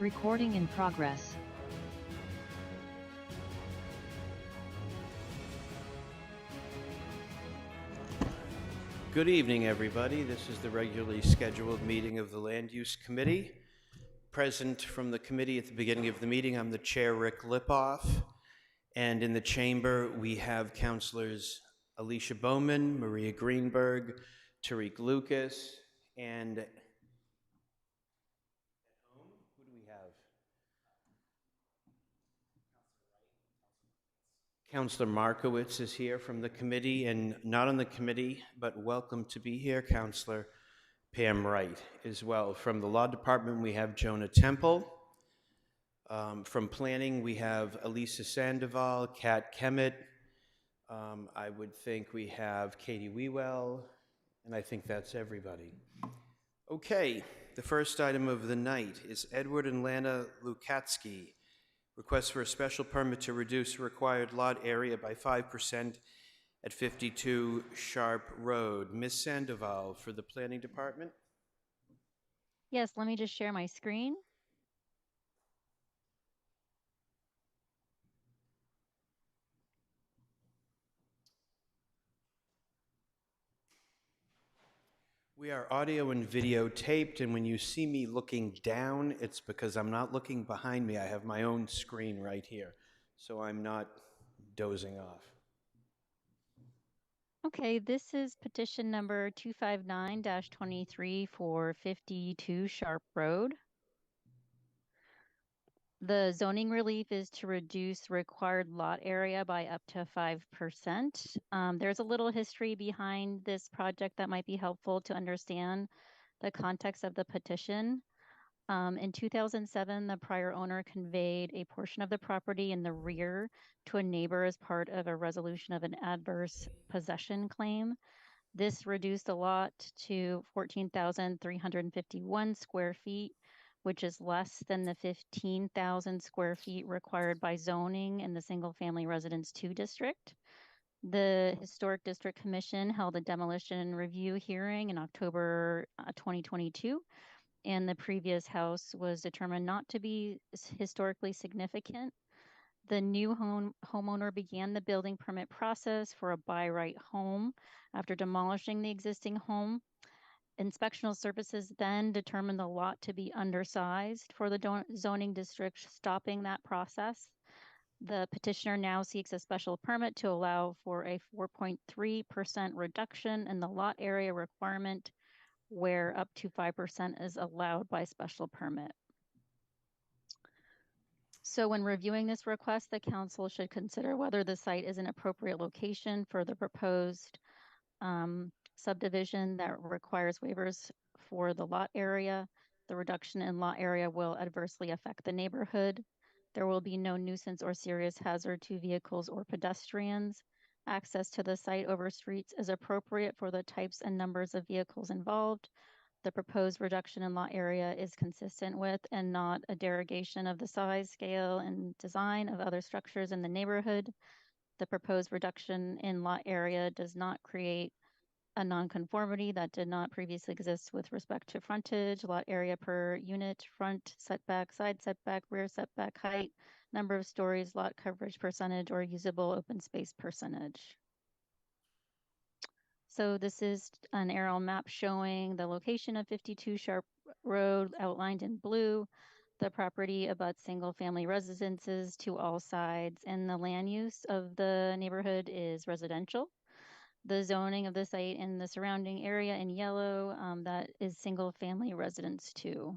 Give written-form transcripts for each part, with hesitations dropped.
Recording in progress. Good evening, everybody. This is the regularly scheduled meeting of the Land Use Committee. Present from the committee at the beginning of the meeting, I'm the chair, Rick Lipoff. And in the chamber, we have councilors Alicia Bowman, Maria Greenberg, Tariq Lucas, and who do we have? Councilor Markowitz is here from the committee, and not on the committee, but welcome to be here, Councilor Pam Wright as well. From the Law Department, we have Jonah Temple. From Planning, we have Elisa Sandoval, Kat Kemet. I would think we have Katie Wewell, and I think that's everybody. Okay, the first item of the night is Edward and Lana Lukatsky. Request for a special permit to reduce required lot area by 5% at 52 Sharp Road. Ms. Sandoval for the Planning Department. Yes, let me just share my screen. We are audio and video taped, and when you see me looking down, it's because I'm not looking behind me. I have my own screen right here, so I'm not dozing off. Okay, this is petition number 259-23 for 52 Sharp Road. The zoning relief is to reduce required lot area by up to 5%. There's a little history behind this project that might be helpful to understand the context of the petition. In 2007, the prior owner conveyed a portion of the property in the rear to a neighbor as part of a resolution of an adverse possession claim. This reduced the lot to 14,351 square feet, which is less than the 15,000 square feet required by zoning in the Single Family Residence 2 district. The Historic District Commission held a demolition review hearing in October 2022, and the previous house was determined not to be historically significant. The new homeowner began the building permit process for a by right home after demolishing the existing home. Inspectional services then determined the lot to be undersized for the zoning district, stopping that process. The petitioner now seeks a special permit to allow for a 4.3% reduction in the lot area requirement, where up to 5% is allowed by special permit. So when reviewing this request, the council should consider whether the site is an appropriate location for the proposed subdivision that requires waivers for the lot area. The reduction in lot area will adversely affect the neighborhood. There will be no nuisance or serious hazard to vehicles or pedestrians. Access to the site over streets is appropriate for the types and numbers of vehicles involved. The proposed reduction in lot area is consistent with and not a derogation of the size, scale, and design of other structures in the neighborhood. The proposed reduction in lot area does not create a nonconformity that did not previously exist with respect to frontage, lot area per unit, front setback, side setback, rear setback, height, number of stories, lot coverage percentage, or usable open space percentage. So this is an aerial map showing the location of 52 Sharp Road outlined in blue. The property abuts single family residences to all sides, and the land use of the neighborhood is residential. The zoning of the site and the surrounding area in yellow, that is single family residence 2.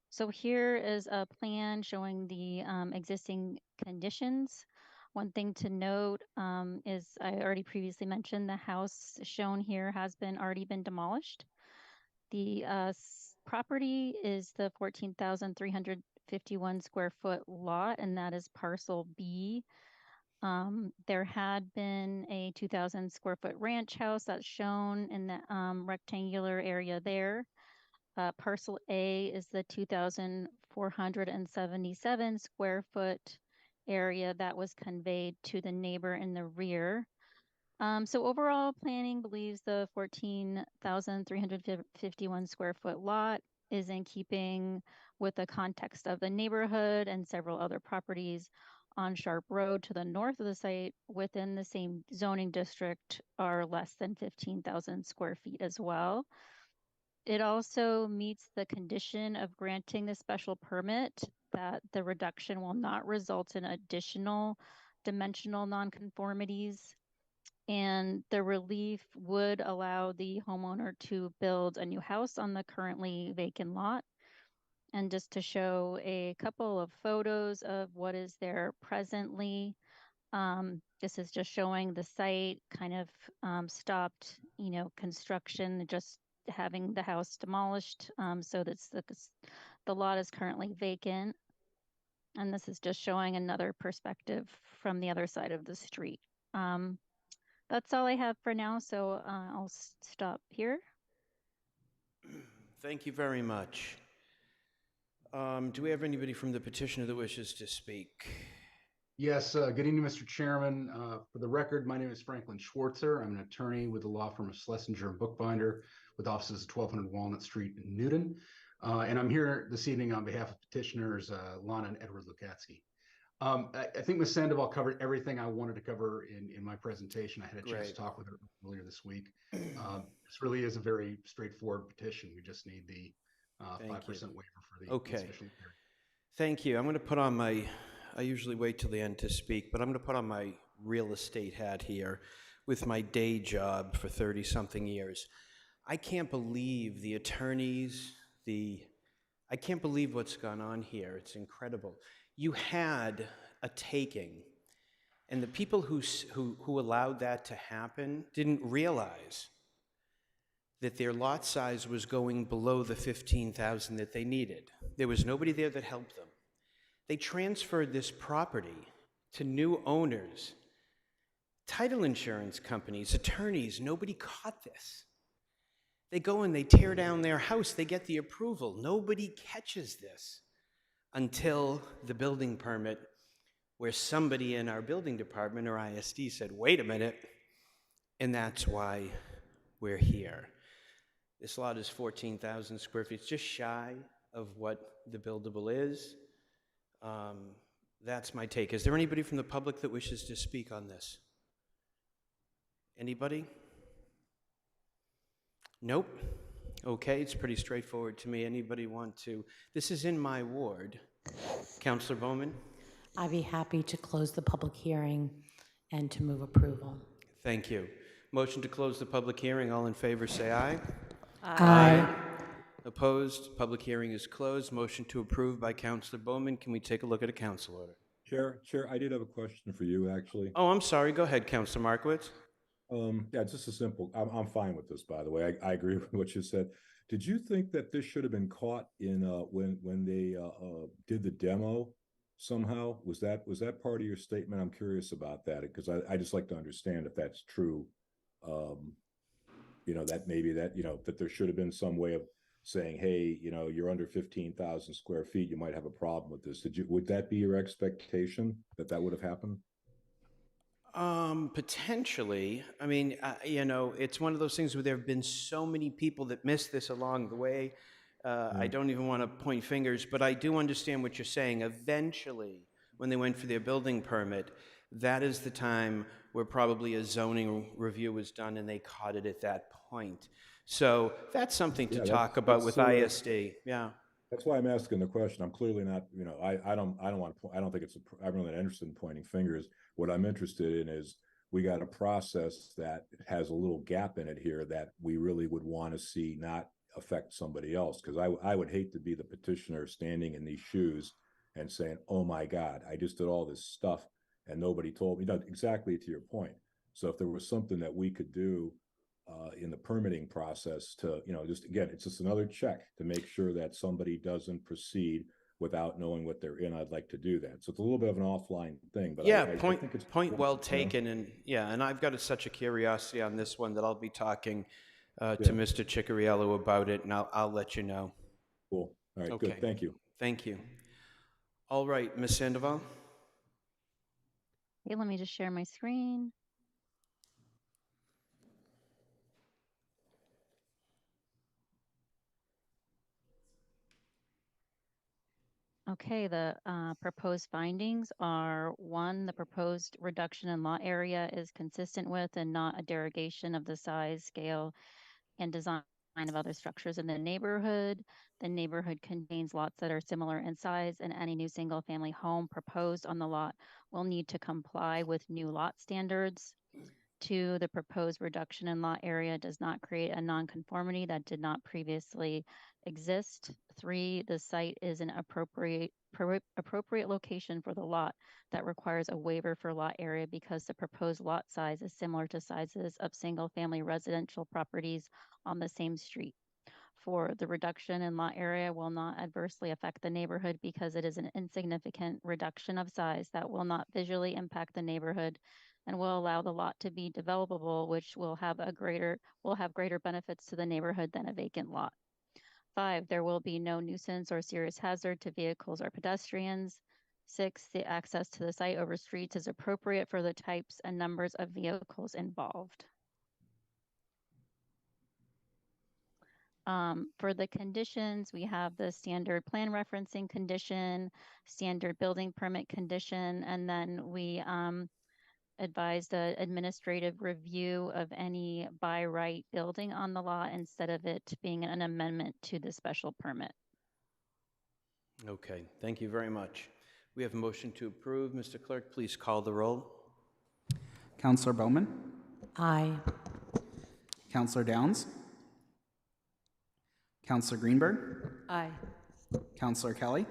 So here is a plan showing the existing conditions. One thing to note is I already previously mentioned the house shown here has already been demolished. The property is the 14,351 square foot lot, and that is parcel B. There had been a 2,000 square foot ranch house that's shown in the rectangular area there. Parcel A is the 2,477 square foot area that was conveyed to the neighbor in the rear. So overall, planning believes the 14,351 square foot lot is in keeping with the context of the neighborhood and several other properties on Sharp Road to the north of the site within the same zoning district are less than 15,000 square feet as well. It also meets the condition of granting the special permit that the reduction will not result in additional dimensional nonconformities. And the relief would allow the homeowner to build a new house on the currently vacant lot. And just to show a couple of photos of what is there presently, this is just showing the site kind of stopped, construction, just having the house demolished. So that's the lot is currently vacant. And this is just showing another perspective from the other side of the street. That's all I have for now, so I'll stop here. Thank you very much. Do we have anybody from the petitioner that wishes to speak? Yes, good evening, Mr. Chairman. For the record, my name is Franklin Schwartzer. I'm an attorney with the law firm of Schlesinger and Bookbinder with offices at 1200 Walnut Street in Newton. And I'm here this evening on behalf of petitioners Lana and Edward Lukatsky. I think Ms. Sandoval covered everything I wanted to cover in my presentation. I had a chance to talk with her earlier this week. This really is a very straightforward petition. We just need the 5% waiver for the special hearing. Thank you. I'm going to put on I usually wait till the end to speak, but I'm going to put on my real estate hat here with my day job for 30-something years. I can't believe the attorneys, I can't believe what's gone on here. It's incredible. You had a taking, and the people who allowed that to happen didn't realize that their lot size was going below the 15,000 that they needed. There was nobody there that helped them. They transferred this property to new owners, title insurance companies, attorneys. Nobody caught this. They go and they tear down their house. They get the approval. Nobody catches this until the building permit, where somebody in our building department or ISD said, wait a minute, and that's why we're here. This lot is 14,000 square feet. It's just shy of what the buildable is. That's my take. Is there anybody from the public that wishes to speak on this? Anybody? Nope. Okay, it's pretty straightforward to me. Anybody want to? This is in my ward. Councillor Bowman? I'd be happy to close the public hearing and to move approval. Thank you. Motion to close the public hearing. All in favor say aye. Aye. Opposed? Public hearing is closed. Motion to approve by Councillor Bowman. Can we take a look at a council order? Chair, I did have a question for you, actually. Oh, I'm sorry. Go ahead, Councillor Markowitz. Yeah, just a simple, I'm fine with this, by the way. I agree with what you said. Did you think that this should have been caught in when they did the demo somehow? Was that part of your statement? I'm curious about that, because I just like to understand if that's true. That maybe that, that there should have been some way of saying, hey, you're under 15,000 square feet, you might have a problem with this. Would that be your expectation, that would have happened? Potentially. I mean, it's one of those things where there have been so many people that missed this along the way. I don't even want to point fingers, but I do understand what you're saying. Eventually, when they went for their building permit, that is the time where probably a zoning review was done and they caught it at that point. So that's something to talk about with ISD. Yeah. That's why I'm asking the question. I'm clearly not, I don't think I'm really not interested in pointing fingers. What I'm interested in is we got a process that has a little gap in it here that we really would want to see not affect somebody else. Because I would hate to be the petitioner standing in these shoes and saying, oh my God, I just did all this stuff and nobody told me. Exactly to your point. So if there was something that we could do in the permitting process to, it's just another check to make sure that somebody doesn't proceed without knowing what they're in, I'd like to do that. So it's a little bit of an offline thing, but yeah, I think it's point well taken. And I've got such a curiosity on this one that I'll be talking to Mr. Chickariello about it, and I'll let you know. Cool. All right, okay. Good. Thank you. Thank you. All right, Ms. Sandoval. Okay, let me just share my screen. Okay, the proposed findings are: one, the proposed reduction in lot area is consistent with and not a derogation of the size, scale, and design of other structures in the neighborhood. The neighborhood contains lots that are similar in size, and any new single-family home proposed on the lot will need to comply with new lot standards. Two, the proposed reduction in lot area does not create a nonconformity that did not previously exist. Three, the site is an appropriate location for the lot that requires a waiver for lot area because the proposed lot size is similar to sizes of single-family residential properties on the same street. Four, the reduction in lot area will not adversely affect the neighborhood because it is an insignificant reduction of size that will not visually impact the neighborhood and will allow the lot to be developable, which will have greater benefits to the neighborhood than a vacant lot. Five, there will be no nuisance or serious hazard to vehicles or pedestrians. Six, the access to the site over streets is appropriate for the types and numbers of vehicles involved. For the conditions, we have the standard plan referencing condition, standard building permit condition, and then we advise the administrative review of any by right building on the lot instead of it being an amendment to the special permit. Okay, thank you very much. We have a motion to approve. Mr. Clerk, please call the roll. Counselor Bowman, Aye. Counselor Downs, Counselor Greenberg, Aye. Counselor Kelly,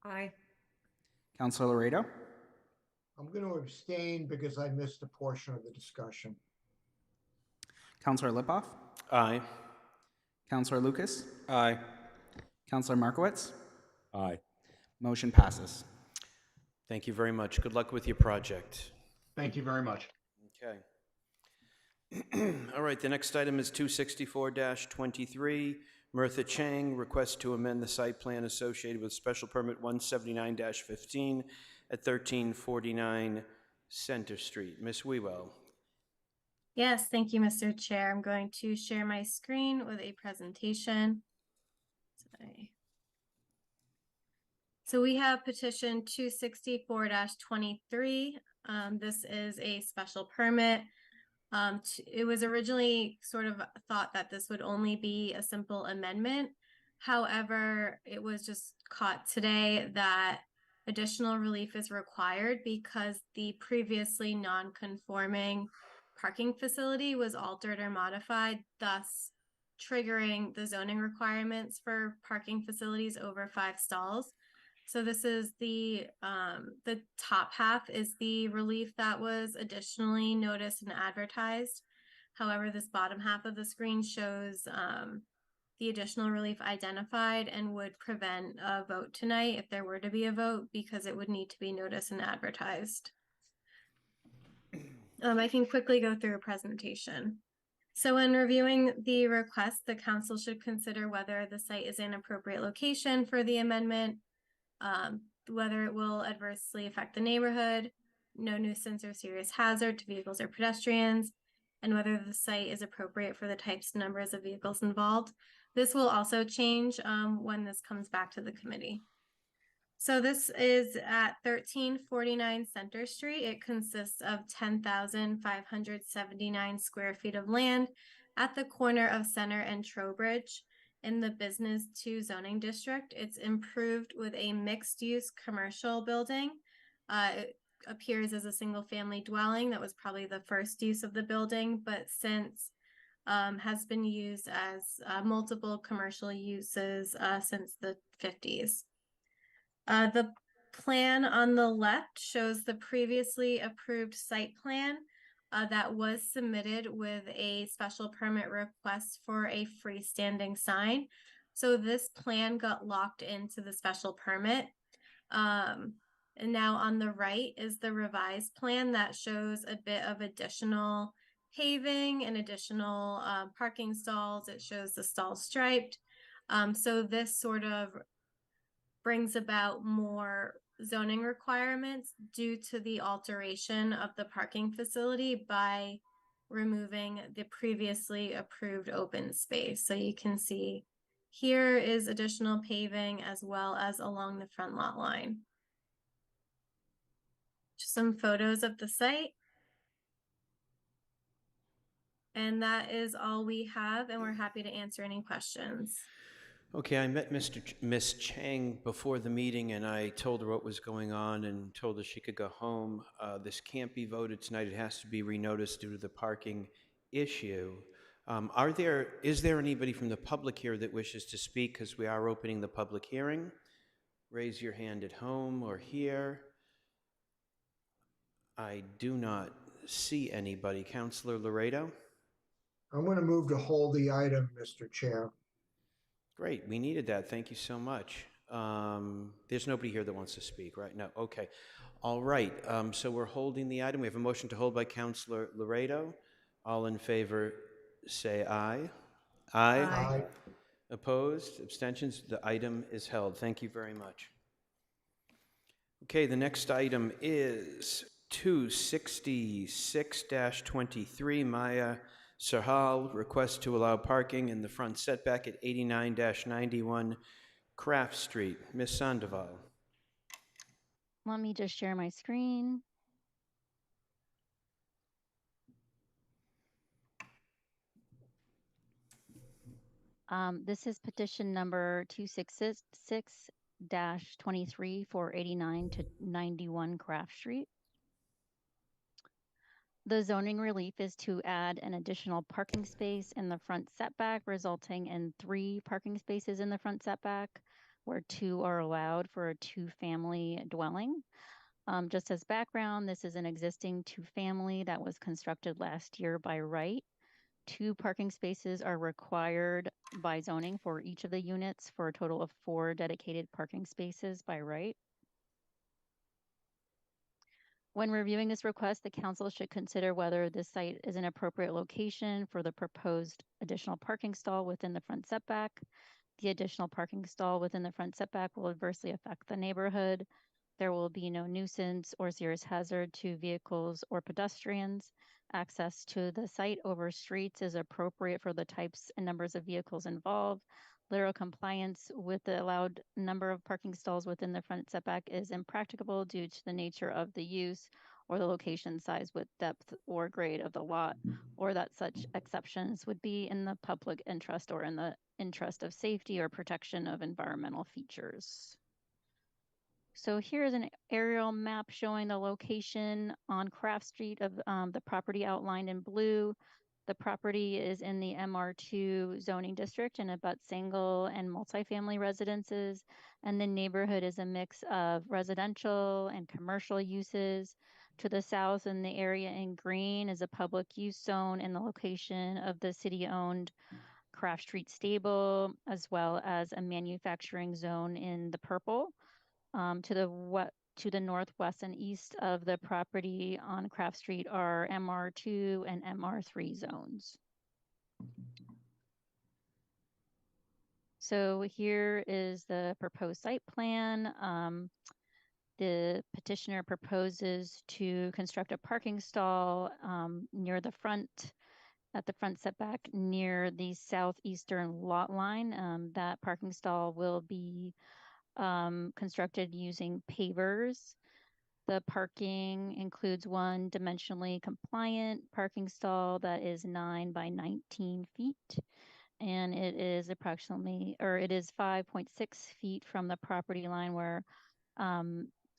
Aye. Counselor Laredo, I'm going to abstain because I missed a portion of the discussion. Counselor Lipoff, Aye. Counselor Lucas, Aye. Counselor Markowitz. Aye. Motion passes. Thank you very much. Good luck with your project. Thank you very much. Okay. All right, the next item is 264-23. Mirtha Chang, request to amend the site plan associated with special permit 179-15 at 1349 Center Street. Ms. Wewell. Yes, thank you, Mr. Chair. I'm going to share my screen with a presentation. So we have petition 264-23. This is a special permit. It was originally sort of thought that this would only be a simple amendment. However, it was just caught today that additional relief is required because the previously non-conforming parking facility was altered or modified, thus triggering the zoning requirements for parking facilities over 5 stalls. So this is the top half is the relief that was additionally noticed and advertised. However, this bottom half of the screen shows the additional relief identified and would prevent a vote tonight if there were to be a vote because it would need to be noticed and advertised. I can quickly go through a presentation. So when reviewing the request, the council should consider whether the site is an appropriate location for the amendment, whether it will adversely affect the neighborhood, no nuisance or serious hazard to vehicles or pedestrians, and whether the site is appropriate for the types and numbers of vehicles involved. This will also change when this comes back to the committee. So this is at 1349 Center Street. It consists of 10,579 square feet of land at the corner of Center and Trowbridge in the Business 2 zoning district. It's improved with a mixed-use commercial building. It appears as a single-family dwelling. That was probably the first use of the building, but since has been used as multiple commercial uses since the 50s. The plan on the left shows the previously approved site plan that was submitted with a special permit request for a freestanding sign. So this plan got locked into the special permit. And now on the right is the revised plan that shows a bit of additional paving and additional parking stalls. It shows the stalls striped. So this sort of brings about more zoning requirements due to the alteration of the parking facility by removing the previously approved open space. So you can see Here is additional paving as well as along the front lot line. Just some photos of the site. And that is all we have, and we're happy to answer any questions. Okay, I met Miss Chang before the meeting, and I told her what was going on and told her she could go home. This can't be voted tonight. It has to be renoticed due to the parking issue. Is there anybody from the public here that wishes to speak? Because we are opening the public hearing. Raise your hand at home or here. I do not see anybody. Councilor Laredo? I'm going to move to hold the item, Mr. Chair. Great, we needed that. Thank you so much. There's nobody here that wants to speak, right? No, okay. All right, so we're holding the item. We have a motion to hold by Councilor Laredo. All in favor, say aye. Aye. Aye. Opposed, abstentions, the item is held. Thank you very much. Okay, the next item is 266-23, Maya Sahal, request to allow parking in the front setback at 89-91 Craft Street. Ms. Sandoval. Let me just share my screen. This is petition number 266-23 for 89-91 Craft Street. The zoning relief is to add an additional parking space in the front setback, resulting in 3 parking spaces in the front setback, where 2 are allowed for a 2-family dwelling. Just as background, this is an existing 2-family that was constructed last year by right. 2 parking spaces are required by zoning for each of the units for a total of 4 dedicated parking spaces by right. When reviewing this request, the council should consider whether this site is an appropriate location for the proposed additional parking stall within the front setback. The additional parking stall within the front setback will adversely affect the neighborhood. There will be no nuisance or serious hazard to vehicles or pedestrians. Access to the site over streets is appropriate for the types and numbers of vehicles involved. Literal compliance with the allowed number of parking stalls within the front setback is impracticable due to the nature of the use or the location, size, width, depth, or grade of the lot, or that such exceptions would be in the public interest or in the interest of safety or protection of environmental features. So here's an aerial map showing the location on Craft Street of the property outlined in blue. The property is in the MR2 zoning district and abuts single and multifamily residences. And the neighborhood is a mix of residential and commercial uses. To the south in the area in green is a public use zone in the location of the city-owned Craft Street stable, as well as a manufacturing zone in the purple. To the northwest and east of the property on Craft Street are MR2 and MR3 zones. So here is the proposed site plan. The petitioner proposes to construct a parking stall near the front, at the front setback near the southeastern lot line. That parking stall will be constructed using pavers. The parking includes one dimensionally compliant parking stall that is 9 by 19 feet. And it is approximately, or it is 5.6 feet from the property line where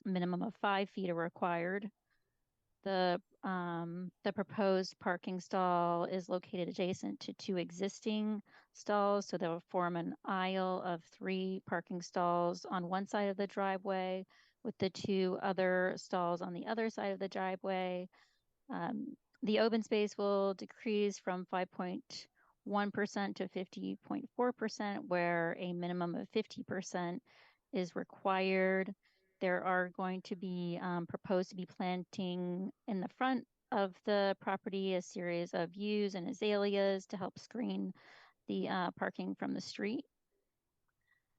minimum of 5 feet are required. The proposed parking stall is located adjacent to 2 existing stalls, so they'll form an aisle of 3 parking stalls on one side of the driveway, with the 2 other stalls on the other side of the driveway. The open space will decrease from 5.1% to 50.4%, where a minimum of 50% is required. There are going to be proposed to be planting in the front of the property a series of yews and azaleas to help screen the parking from the street.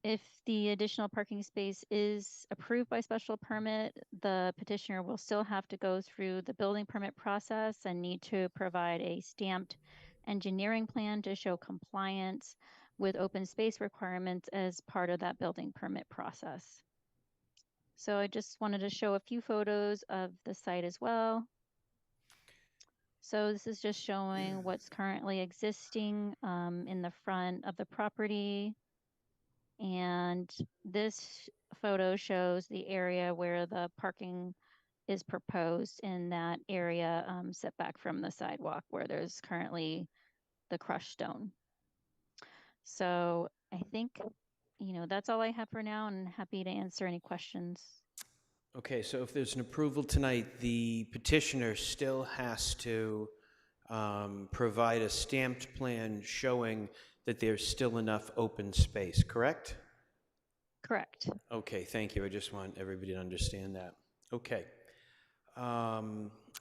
If the additional parking space is approved by special permit, the petitioner will still have to go through the building permit process and need to provide a stamped engineering plan to show compliance with open space requirements as part of that building permit process. So I just wanted to show a few photos of the site as well. So this is just showing what's currently existing in the front of the property. And this photo shows the area where the parking is proposed in that area set back from the sidewalk where there's currently the crushed stone. So I think, that's all I have for now, and happy to answer any questions. Okay, so if there's an approval tonight, the petitioner still has to provide a stamped plan showing that there's still enough open space, correct? Correct. Okay, thank you. I just want everybody to understand that. Okay.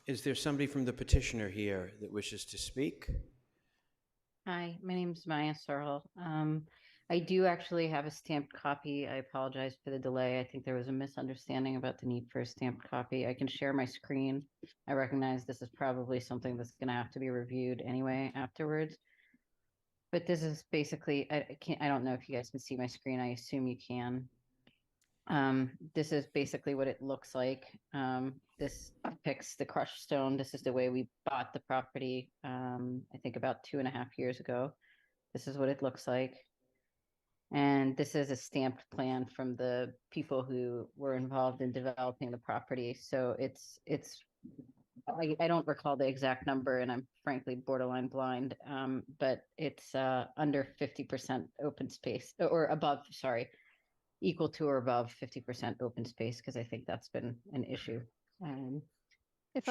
Is there somebody from the petitioner here that wishes to speak? Hi, my name is Maya Searle. I do actually have a stamped copy. I apologize for the delay. I think there was a misunderstanding about the need for a stamped copy. I can share my screen. I recognize this is probably something that's going to have to be reviewed anyway afterwards. But this is basically, I don't know if you guys can see my screen. I assume you can. This is basically what it looks like. This depicts the crushed stone. This is the way we bought the property, I think about 2.5 years ago. This is what it looks like. And this is a stamped plan from the people who were involved in developing the property. So I don't recall the exact number, and I'm frankly borderline blind, but it's under 50% open space, or above, sorry, equal to or above 50% open space, because I think that's been an issue. If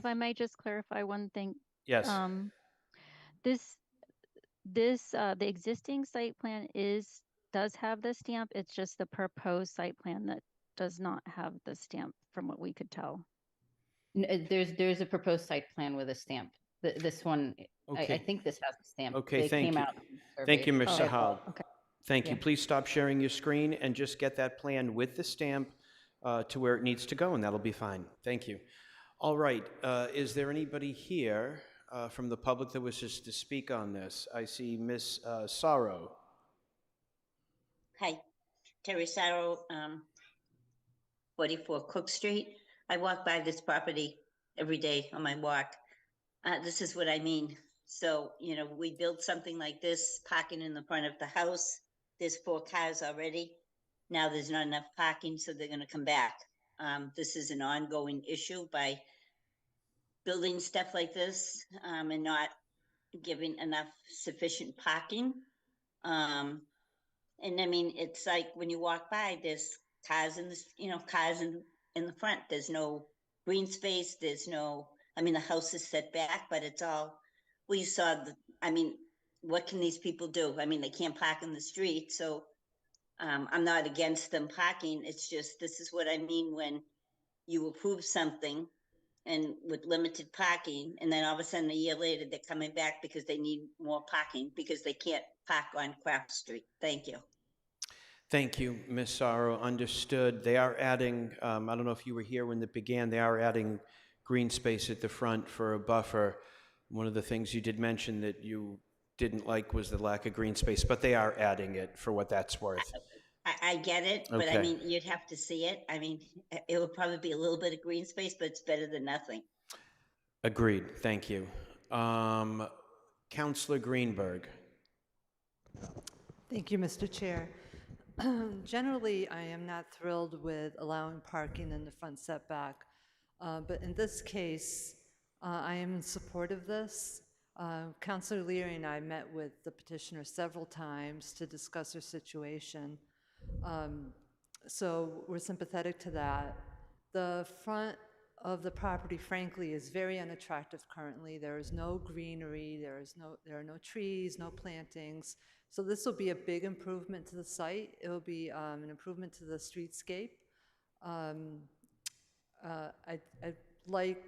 I might just clarify one thing. Yes. The existing site plan does have the stamp. It's just the proposed site plan that does not have the stamp, from what we could tell. There's a proposed site plan with a stamp. This one, Okay. I think this has a stamp. Okay, They thank came you. out and Thank you, surveyed. Ms. Sahal. Okay. Thank you. Yeah. Please stop sharing your screen and just get that plan with the stamp to where it needs to go, and that'll be fine. Thank you. All right. Is there anybody here from the public that wishes to speak on this? I see Ms. Sorrow. Hi, Terry Sarro, 44 Cook Street. I walk by this property every day on my walk. This is what I mean. So, we build something like this, parking in the front of the house. There's 4 cars already. Now there's not enough parking, so they're going to come back. This is an ongoing issue by building stuff like this and not giving enough sufficient parking. And I mean, it's like when you walk by, there's cars in the, cars in the front. There's no green space. There's no, I mean, the house is set back, but it's all, we saw what can these people do? I mean, they can't park in the street. So I'm not against them parking. It's just, this is what I mean when you approve something and with limited parking, and then all of a sudden a year later, they're coming back because they need more parking because they can't park on Craft Street. Thank you. Thank you, Ms. Sorrow. Understood. They are adding, I don't know if you were here when it began, they are adding green space at the front for a buffer. One of the things you did mention that you didn't like was the lack of green space, but they are adding it for what that's worth. I get it, but Okay. I mean, you'd have to see it. I mean, it would probably be a little bit of green space, but it's better than nothing. Agreed. Thank you. Councillor Greenberg. Thank you, Mr. Chair. Generally, I am not thrilled with allowing parking in the front setback, but in this case, I am in support of this. Councilor Leary and I met with the petitioner several times to discuss her situation, so we're sympathetic to that. The front of the property, frankly, is very unattractive currently. There is no greenery, there are no trees, no plantings. So this will be a big improvement to the site. It will be an improvement to the streetscape. I'd like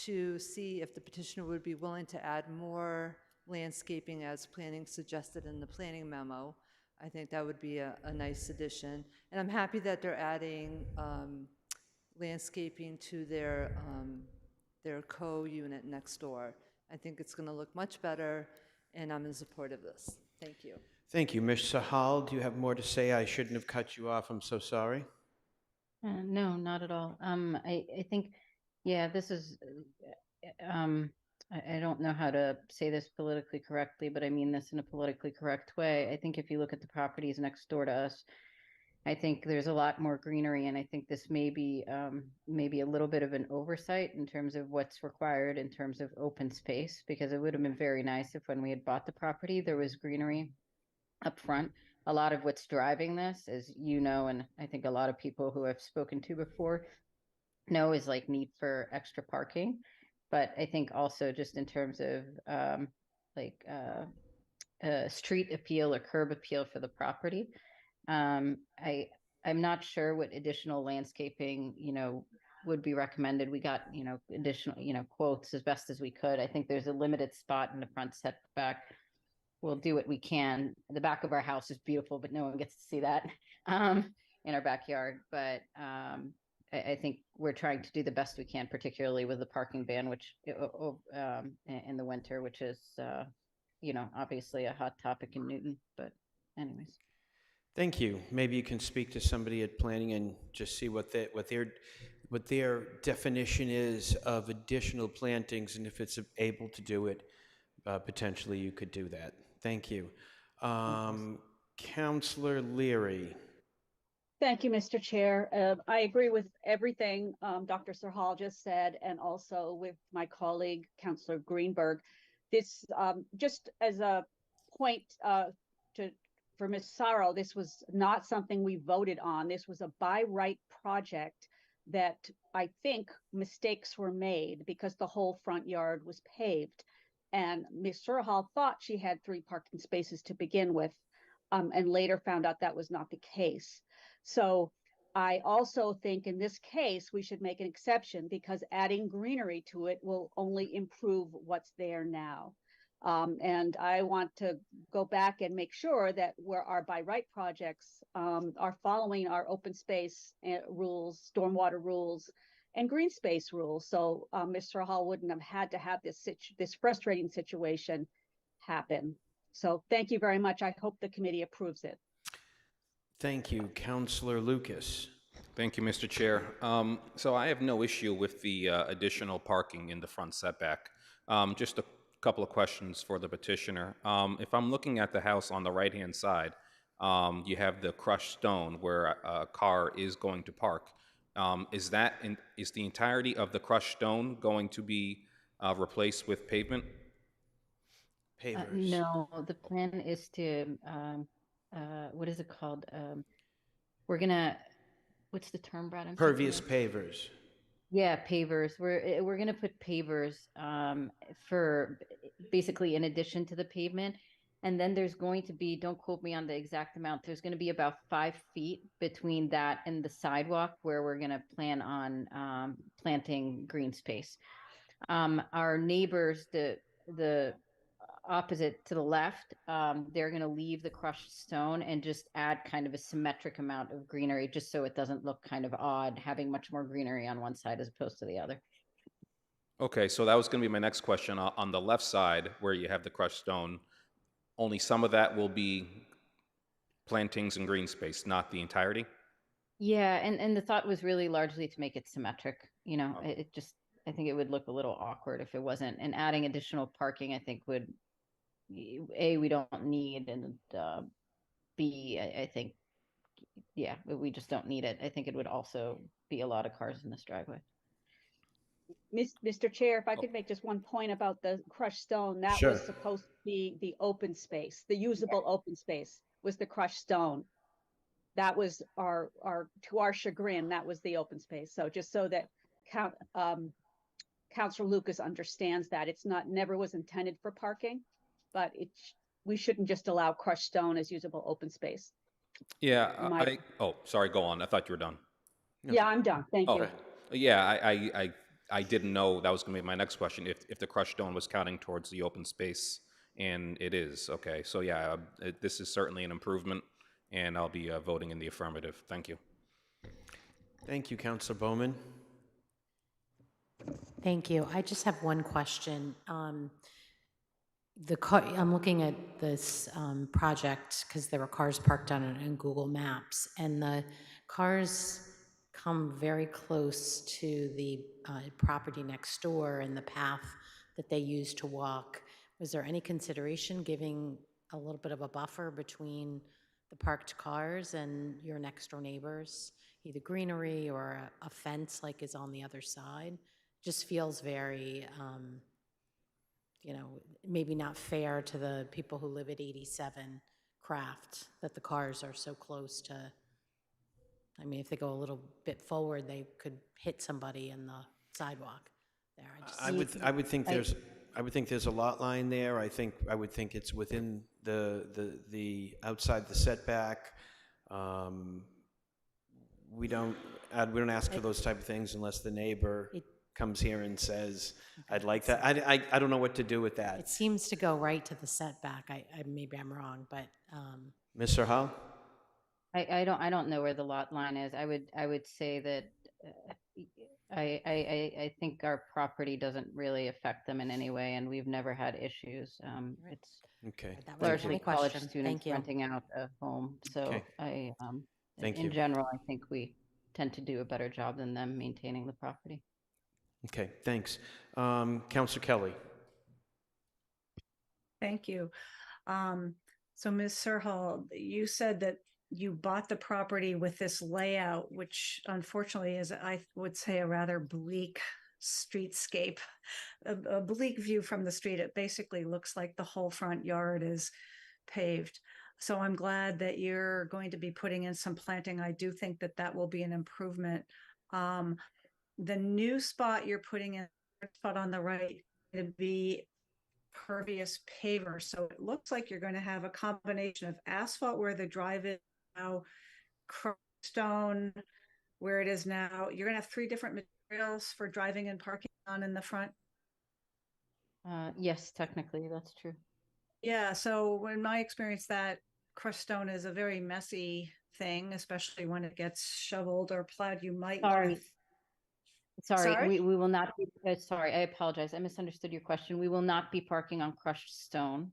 to see if the petitioner would be willing to add more landscaping as planning suggested in the planning memo. I think that would be a nice addition. And I'm happy that they're adding landscaping to their co-unit next door. I think it's going to look much better, and I'm in support of this. Thank you. Thank you. Ms. Sahal, do you have more to say? I shouldn't have cut you off. I'm so sorry. No, not at all. I think, yeah, this is, I don't know how to say this politically correctly, but I mean this in a politically correct way. I think if you look at the properties next door to us, I think there's a lot more greenery, and I think this may be maybe a little bit of an oversight in terms of what's required in terms of open space, because it would have been very nice if when we had bought the property, there was greenery up front. A lot of what's driving this, as you know, and I think a lot of people who I've spoken to before know, is like need for extra parking. But I think also just in terms of street appeal or curb appeal for the property, I'm not sure what additional landscaping, would be recommended. We got, additional, quotes as best as we could. I think there's a limited spot in the front setback. We'll do what we can. The back of our house is beautiful, but no one gets to see that in our backyard. But I think we're trying to do the best we can, particularly with the parking ban, which in the winter, which is, obviously a hot topic in Newton. But anyways. Thank you. Maybe you can speak to somebody at planning and just see what their definition is of additional plantings, and if it's able to do it, potentially you could do that. Thank you. Councillor Leary. Thank you, Mr. Chair. I agree with everything Dr. Sahal just said, and also with my colleague, Councillor Greenberg. This, just as a point for Ms. Sorrow, this was not something we voted on. This was a by right project that I think mistakes were made because the whole front yard was paved. And Ms. Sorrell thought she had 3 parking spaces to begin with, and later found out that was not the case. So I also think in this case, we should make an exception because adding greenery to it will only improve what's there now. And I want to go back and make sure that where our by right projects are following our open space rules, stormwater rules, and green space rules. So Mr. Hall wouldn't have had to have this frustrating situation happen. So thank you very much. I hope the committee approves it. Thank you. Councillor Lucas. Thank you, Mr. Chair. So I have no issue with the additional parking in the front setback. Just a couple of questions for the petitioner. If I'm looking at the house on the right-hand side, you have the crushed stone where a car is going to park. Is the entirety of the crushed stone going to be replaced with pavement? Pavers. No, the plan is to, what is it called? We're gonna, what's the term, Brad? Pervious pavers. Yeah, pavers. We're gonna put pavers for basically in addition to the pavement. And then there's going to be, don't quote me on the exact amount, there's going to be about 5 feet between that and the sidewalk where we're going to plan on planting green space. Our neighbors, the opposite to the left, they're going to leave the crushed stone and just add kind of a symmetric amount of greenery just so it doesn't look kind of odd having much more greenery on one side as opposed to the other. Okay, so that was going to be my next question. On the left side where you have the crushed stone, only some of that will be plantings and green space, not the entirety? Yeah, and the thought was really largely to make it symmetric. It just, I think it would look a little awkward if it wasn't. And adding additional parking, I think would, A, we don't need, and B, I think, yeah, we just don't need it. I think it would also be a lot of cars in this driveway. Mr. Chair, if I could make just one point about the crushed stone, that Sure. was supposed to be the open space, the usable open space was the crushed stone. That was to our chagrin, that was the open space. So just so that Councilor Lucas understands that it's never was intended for parking, but we shouldn't just allow crushed stone as usable open space. Yeah, oh, sorry, go on. I thought you were done. Yeah, I'm done. Thank you. Yeah, I didn't know that was going to be my next question, if the crushed stone was counting towards the open space, and it is. Okay, so yeah, this is certainly an improvement, and I'll be voting in the affirmative. Thank you. Thank you, Councillor Bowman. Thank you. I just have one question. I'm looking at this project because there were cars parked on it in Google Maps, and the cars come very close to the property next door and the path that they use to walk. Was there any consideration giving a little bit of a buffer between the parked cars and your next door neighbors? Either greenery or a fence like is on the other side? Just feels very, maybe not fair to the people who live at 87 Craft that the cars are so close to. I mean, if they go a little bit forward, they could hit somebody in the sidewalk there. I would think there's a lot line there. I would think it's within the outside the setback. We don't ask for those type of things unless the neighbor comes here and says, I'd like that. I don't know what to do with that. It seems to go right to the setback. Maybe I'm wrong, but. Mr. Hall? I don't know where the lot line is. I would say that I think our property doesn't really affect them in any way, and we've never had issues. It's okay. largely college question. students Thank you. renting out a home. So Okay. Thank in you. general, I think we tend to do a better job than them maintaining the property. Okay, thanks. Councilor Kelly? Thank you. So Ms. Serhal, you said that you bought the property with this layout, which unfortunately is, I would say, a rather bleak streetscape, a bleak view from the street. It basically looks like the whole front yard is paved. So I'm glad that you're going to be putting in some planting. I do think that that will be an improvement. The new spot you're putting in, spot on the right, to be pervious paver. So it looks like you're going to have a combination of asphalt where the drive is now, crushed stone where it is now. You're going to have 3 different materials for driving and parking on in the front. Yes, technically that's true. Yeah, so in my experience, that crushed stone is a very messy thing, especially when it gets shoveled or plowed. You might Sorry, we will not be, sorry, I apologize. I misunderstood your question. We will not be parking on crushed stone.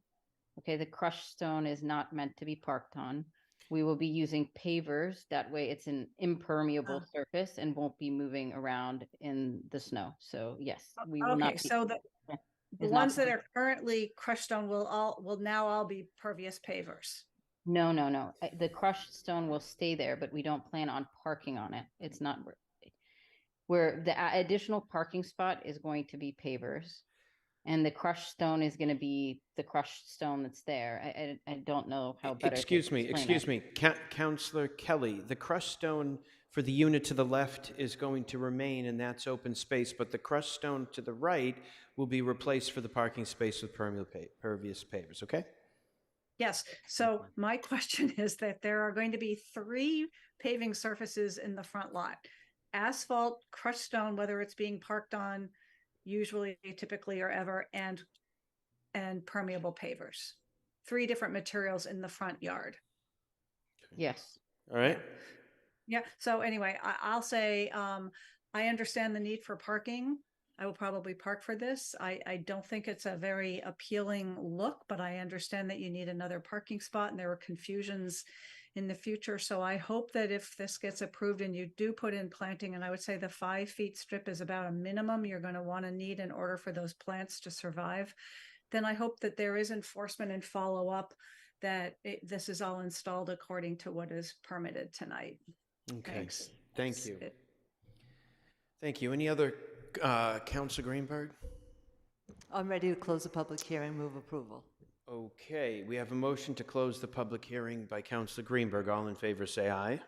Okay, the crushed stone is not meant to be parked on. We will be using pavers. That way it's an impermeable surface and won't be moving around in the snow. So yes, we will not be. So the ones that are currently crushed stone will now all be pervious pavers. No. The crushed stone will stay there, but we don't plan on parking on it. It's not where the additional parking spot is going to be pavers, and the crushed stone is going to be the crushed stone that's there. I don't know how better. Excuse me, Councilor Kelly. The crushed stone for the unit to the left is going to remain, and that's open space. But the crushed stone to the right will be replaced for the parking space with pervious pavers. Okay. Yes. So my question is that there are going to be 3 paving surfaces in the front lot. Asphalt, crushed stone, whether it's being parked on usually, typically, or ever, and permeable pavers. 3 different materials in the front yard. Yes. All right. Yeah. So anyway, I'll say I understand the need for parking. I will probably park for this. I don't think it's a very appealing look, but I understand that you need another parking spot and there are confusions in the future. So I hope that if this gets approved and you do put in planting, and I would say the 5 feet strip is about a minimum you're going to want to need in order for those plants to survive, then I hope that there is enforcement and follow up that this is all installed according to what is permitted tonight. Okay. Thanks. Thank you. Thank you. Any other, Councilor Greenberg? I'm ready to close the public hearing, move approval. Okay, we have a motion to close the public hearing by Councilor Greenberg. All in favor, say aye.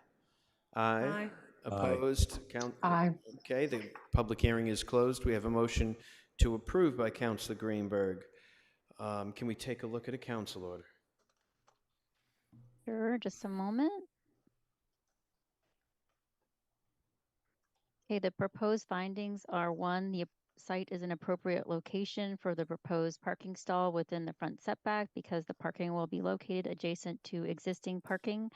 Aye. Opposed? Aye. Okay, the public hearing is closed. We have a motion to approve by Councilor Greenberg. Can we take a look at a council order? Sure, just a moment. Okay, the proposed findings are: 1, the site is an appropriate location for the proposed parking stall within the front setback because the parking will be located adjacent to existing parking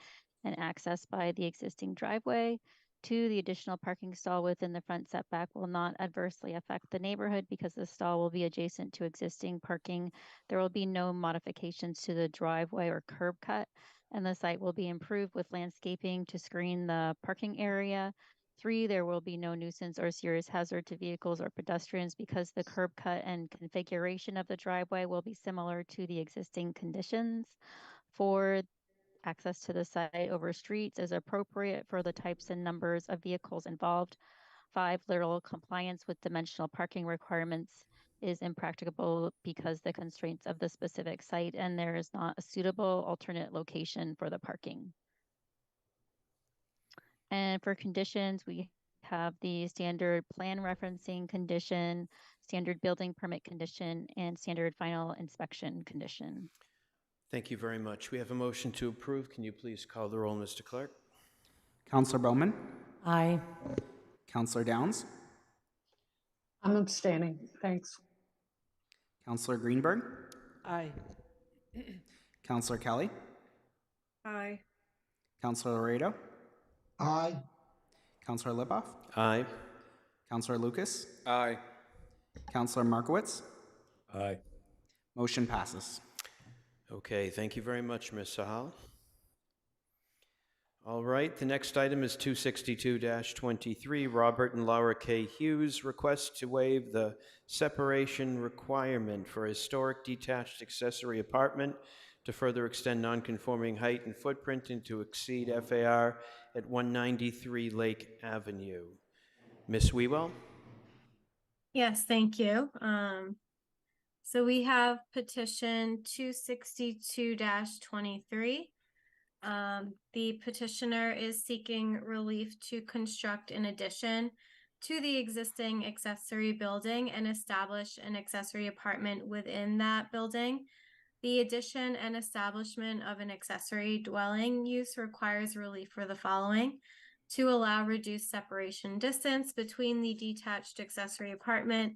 and accessed by the existing driveway. 2, the additional parking stall within the front setback will not adversely affect the neighborhood because the stall will be adjacent to existing parking. There will be no modifications to the driveway or curb cut, and the site will be improved with landscaping to screen the parking area. 3, there will be no nuisance or serious hazard to vehicles or pedestrians because the curb cut and configuration of the driveway will be similar to the existing conditions. 4, access to the site over streets is appropriate for the types and numbers of vehicles involved. 5, literal compliance with dimensional parking requirements is impracticable because the constraints of the specific site and there is not a suitable alternate location for the parking. And for conditions, we have the standard plan referencing condition, standard building permit condition, and standard final inspection condition. Thank you very much. We have a motion to approve. Can you please call the roll, Mr. Clerk? Counselor Bowman, Aye. Counselor Downs, I'm abstaining. Thanks. Counselor Greenberg, Aye. Counselor Kelly, Aye. Counselor Laredo, Aye. Counselor Lipoff, Aye. Counselor Lucas, Aye. Counselor Markowitz. Aye. Motion passes. Okay, thank you very much, Ms. Sahal. All right, the next item is 262-23, Robert and Laura K. Hughes request to waive the separation requirement for a historic detached accessory apartment to further extend nonconforming height and footprint and to exceed FAR at 193 Lake Avenue. Ms. Wewell? Yes, thank you. So we have petition 262-23. The petitioner is seeking relief to construct an addition to the existing accessory building and establish an accessory apartment within that building. The addition and establishment of an accessory dwelling use requires relief for the following: to allow reduced separation distance between the detached accessory apartment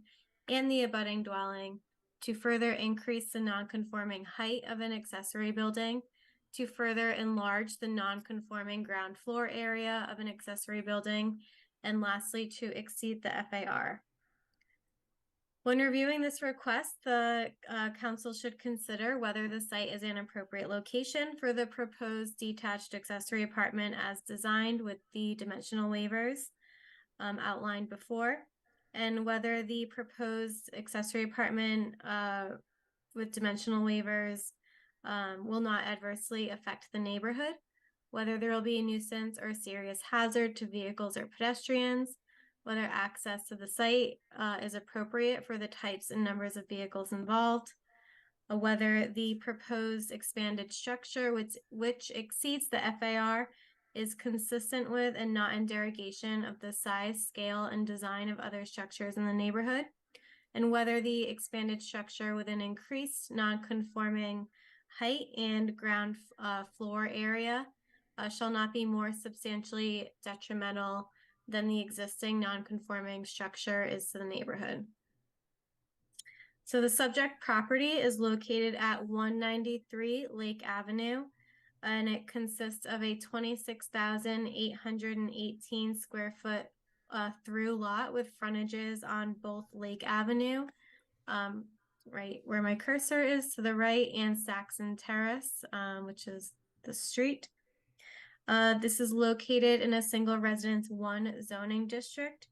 and the abutting dwelling, to further increase the nonconforming height of an accessory building, to further enlarge the nonconforming ground floor area of an accessory building, and lastly, to exceed the FAR. When reviewing this request, the council should consider whether the site is an appropriate location for the proposed detached accessory apartment as designed with the dimensional waivers outlined before, and whether the proposed accessory apartment with dimensional waivers will not adversely affect the neighborhood, whether there will be a nuisance or serious hazard to vehicles or pedestrians, whether access to the site is appropriate for the types and numbers of vehicles involved, whether the proposed expanded structure which exceeds the FAR is consistent with and not in derogation of the size, scale, and design of other structures in the neighborhood, and whether the expanded structure with an increased non-conforming height and ground floor area shall not be more substantially detrimental than the existing non-conforming structure is to the neighborhood. So the subject property is located at 193 Lake Avenue, and it consists of a 26,818 square foot through lot with frontages on both Lake Avenue, right where my cursor is to the right, and Saxon Terrace, which is the street. This is located in a single residence 1 zoning district,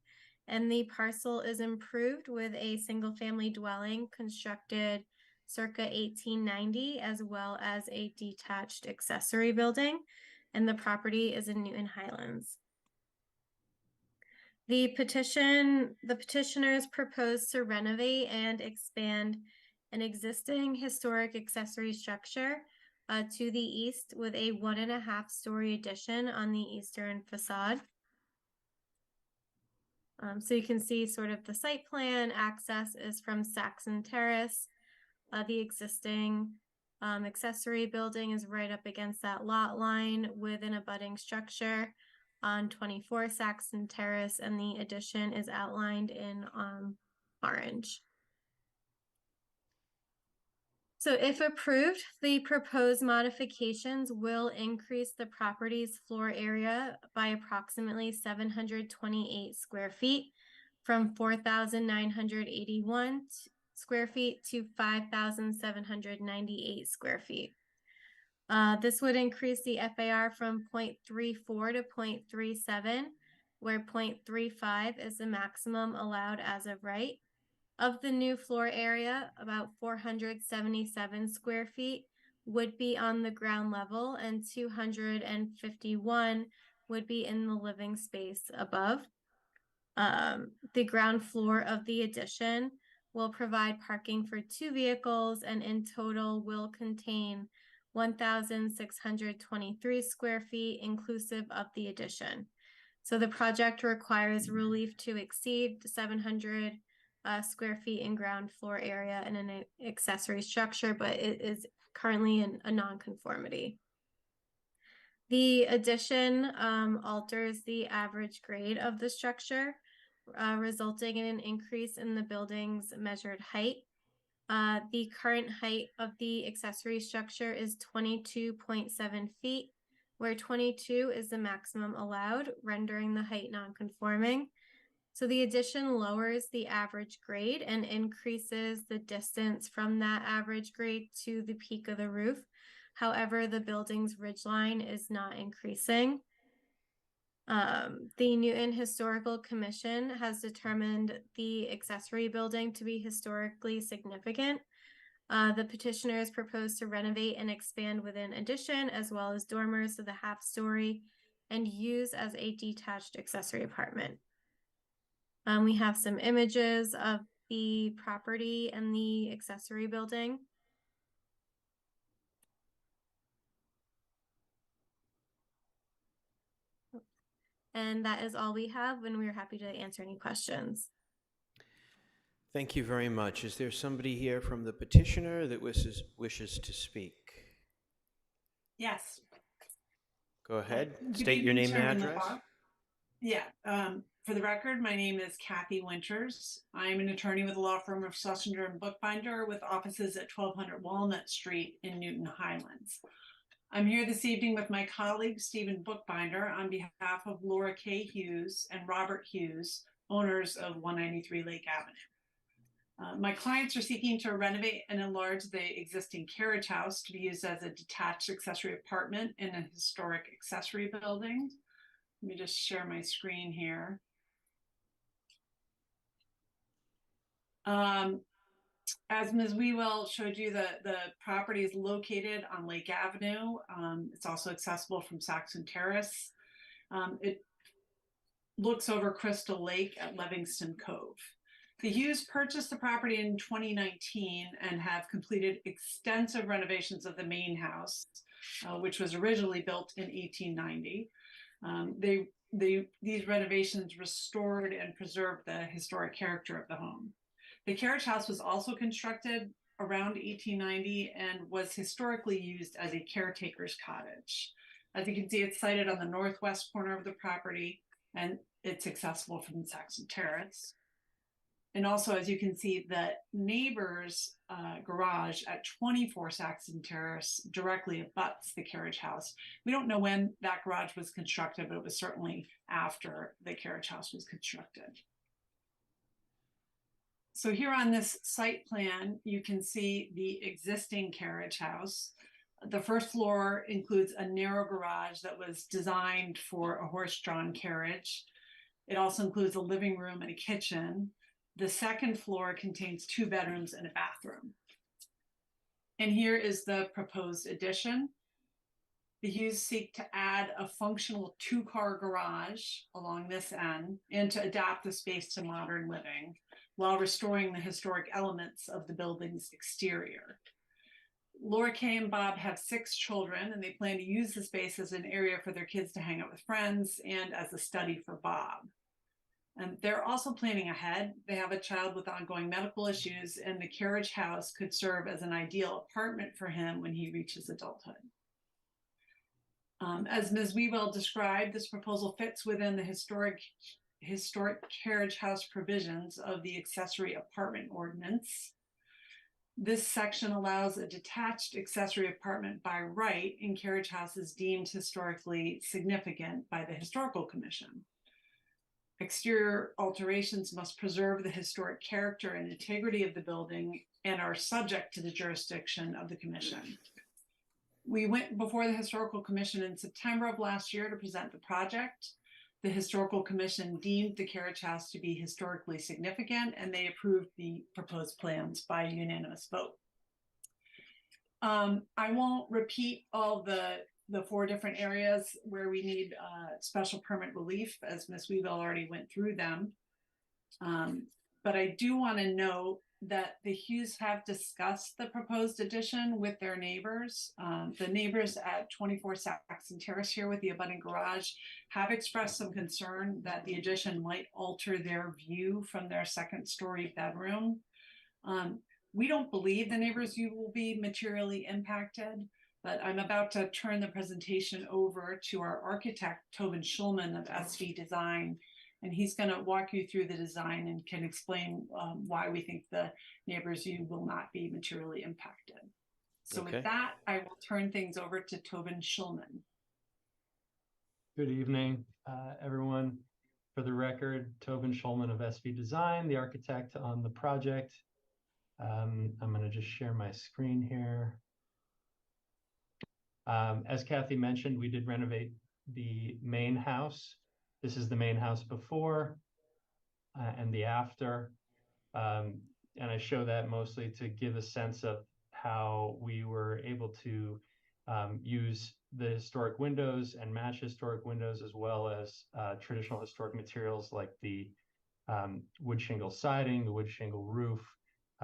and the parcel is improved with a single family dwelling constructed circa 1890, as well as a detached accessory building, and the property is in Newton Highlands. The petitioners propose to renovate and expand an existing historic accessory structure to the east with a 1.5-story addition on the eastern facade. So you can see sort of the site plan. Access is from Saxon Terrace. The existing accessory building is right up against that lot line with an abutting structure on 24 Saxon Terrace, and the addition is outlined in orange. So if approved, the proposed modifications will increase the property's floor area by approximately 728 square feet from 4,981 square feet to 5,798 square feet. This would increase the FAR from 0.34 to 0.37, where 0.35 is the maximum allowed as of right. Of the new floor area, about 477 square feet would be on the ground level and 251 would be in the living space above. The ground floor of the addition will provide parking for 2 vehicles and in total will contain 1,623 square feet inclusive of the addition. So the project requires relief to exceed 700 square feet in ground floor area in an accessory structure, but it is currently in a non-conformity. The addition alters the average grade of the structure, resulting in an increase in the building's measured height. The current height of the accessory structure is 22.7 feet, where 22 is the maximum allowed, rendering the height non-conforming. So the addition lowers the average grade and increases the distance from that average grade to the peak of the roof. However, the building's ridgeline is not increasing. The Newton Historical Commission has determined the accessory building to be historically significant. The petitioners propose to renovate and expand within addition as well as dormers of the half-story and use as a detached accessory apartment. We have some images of the property and the accessory building. And that is all we have, and we're happy to answer any questions. Thank you very much. Is there somebody here from the petitioner that wishes to speak? Yes. Go ahead. Good State your evening, name and Chairman address. LaFawn. Yeah, for the record, my name is Kathy Winters. I'm an attorney with the law firm of Schlesinger and Bookbinder with offices at 1200 Walnut Street in Newton Highlands. I'm here this evening with my colleague, Stephen Bookbinder, on behalf of Laura K. Hughes and Robert Hughes, owners of 193 Lake Avenue. My clients are seeking to renovate and enlarge the existing carriage house to be used as a detached accessory apartment in a historic accessory building. Let me just share my screen here. As Ms. Wewell showed you, the property is located on Lake Avenue. It's also accessible from Saxon Terrace. It looks over Crystal Lake at Livingston Cove. The Hughes purchased the property in 2019 and have completed extensive renovations of the main house, which was originally built in 1890. These renovations restored and preserved the historic character of the home. The carriage house was also constructed around 1890 and was historically used as a caretaker's cottage. As you can see, it's sited on the northwest corner of the property and it's accessible from Saxon Terrace. And also, as you can see, the neighbor's garage at 24 Saxon Terrace directly abuts the carriage house. We don't know when that garage was constructed, but it was certainly after the carriage house was constructed. So here on this site plan, you can see the existing carriage house. The first floor includes a narrow garage that was designed for a horse-drawn carriage. It also includes a living room and a kitchen. The second floor contains 2 bedrooms and a bathroom. And here is the proposed addition. The Hughes seek to add a functional 2-car garage along this end and to adapt the space to modern living while restoring the historic elements of the building's exterior. Laura Kay and Bob have 6 children, and they plan to use the space as an area for their kids to hang out with friends and as a study for Bob. And they're also planning ahead. They have a child with ongoing medical issues, and the carriage house could serve as an ideal apartment for him when he reaches adulthood. As Ms. Wewell described, this proposal fits within the historic carriage house provisions of the accessory apartment ordinance. This section allows a detached accessory apartment by right in carriage houses deemed historically significant by the Historical Commission. Exterior alterations must preserve the historic character and integrity of the building and are subject to the jurisdiction of the commission. We went before the Historical Commission in September of last year to present the project. The Historical Commission deemed the carriage house to be historically significant, and they approved the proposed plans by unanimous vote. I won't repeat all the 4 different areas where we need special permit relief, as Ms. Weevil already went through them. But I do want to note that the Hughes have discussed the proposed addition with their neighbors. The neighbors at 24 Saxon Terrace here with the abutting garage have expressed some concern that the addition might alter their view from their 2nd-story bedroom. We don't believe the neighbors' view will be materially impacted, but I'm about to turn the presentation over to our architect, Tobin Schulman of SV Design, and he's going to walk you through the design and can explain why we think the neighbors' view will not be materially impacted. So Okay. with that, I will turn things over to Tobin Schulman. Good evening, everyone. For the record, Tobin Schulman of SV Design, the architect on the project. I'm going to just share my screen here. As Kathy mentioned, we did renovate the main house. This is the main house before and the after. And I show that mostly to give a sense of how we were able to use the historic windows and match historic windows, as well as traditional historic materials like the wood shingle siding, the wood shingle roof,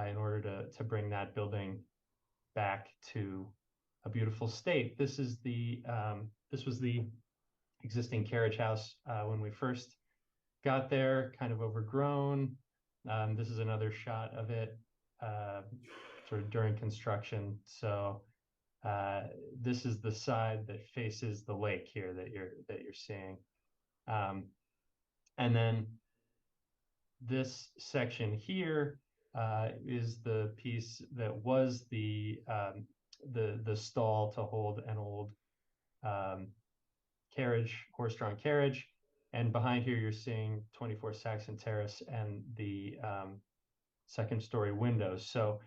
in order to bring that building back to a beautiful state. This is this was the existing carriage house when we first got there, kind of overgrown. This is another shot of it sort of during construction. So this is the side that faces the lake here that you're seeing. And then this section here is the piece that was the stall to hold an old carriage, horse-drawn carriage. And behind here, you're seeing 24 Saxon Terrace and the 2nd-story windows. So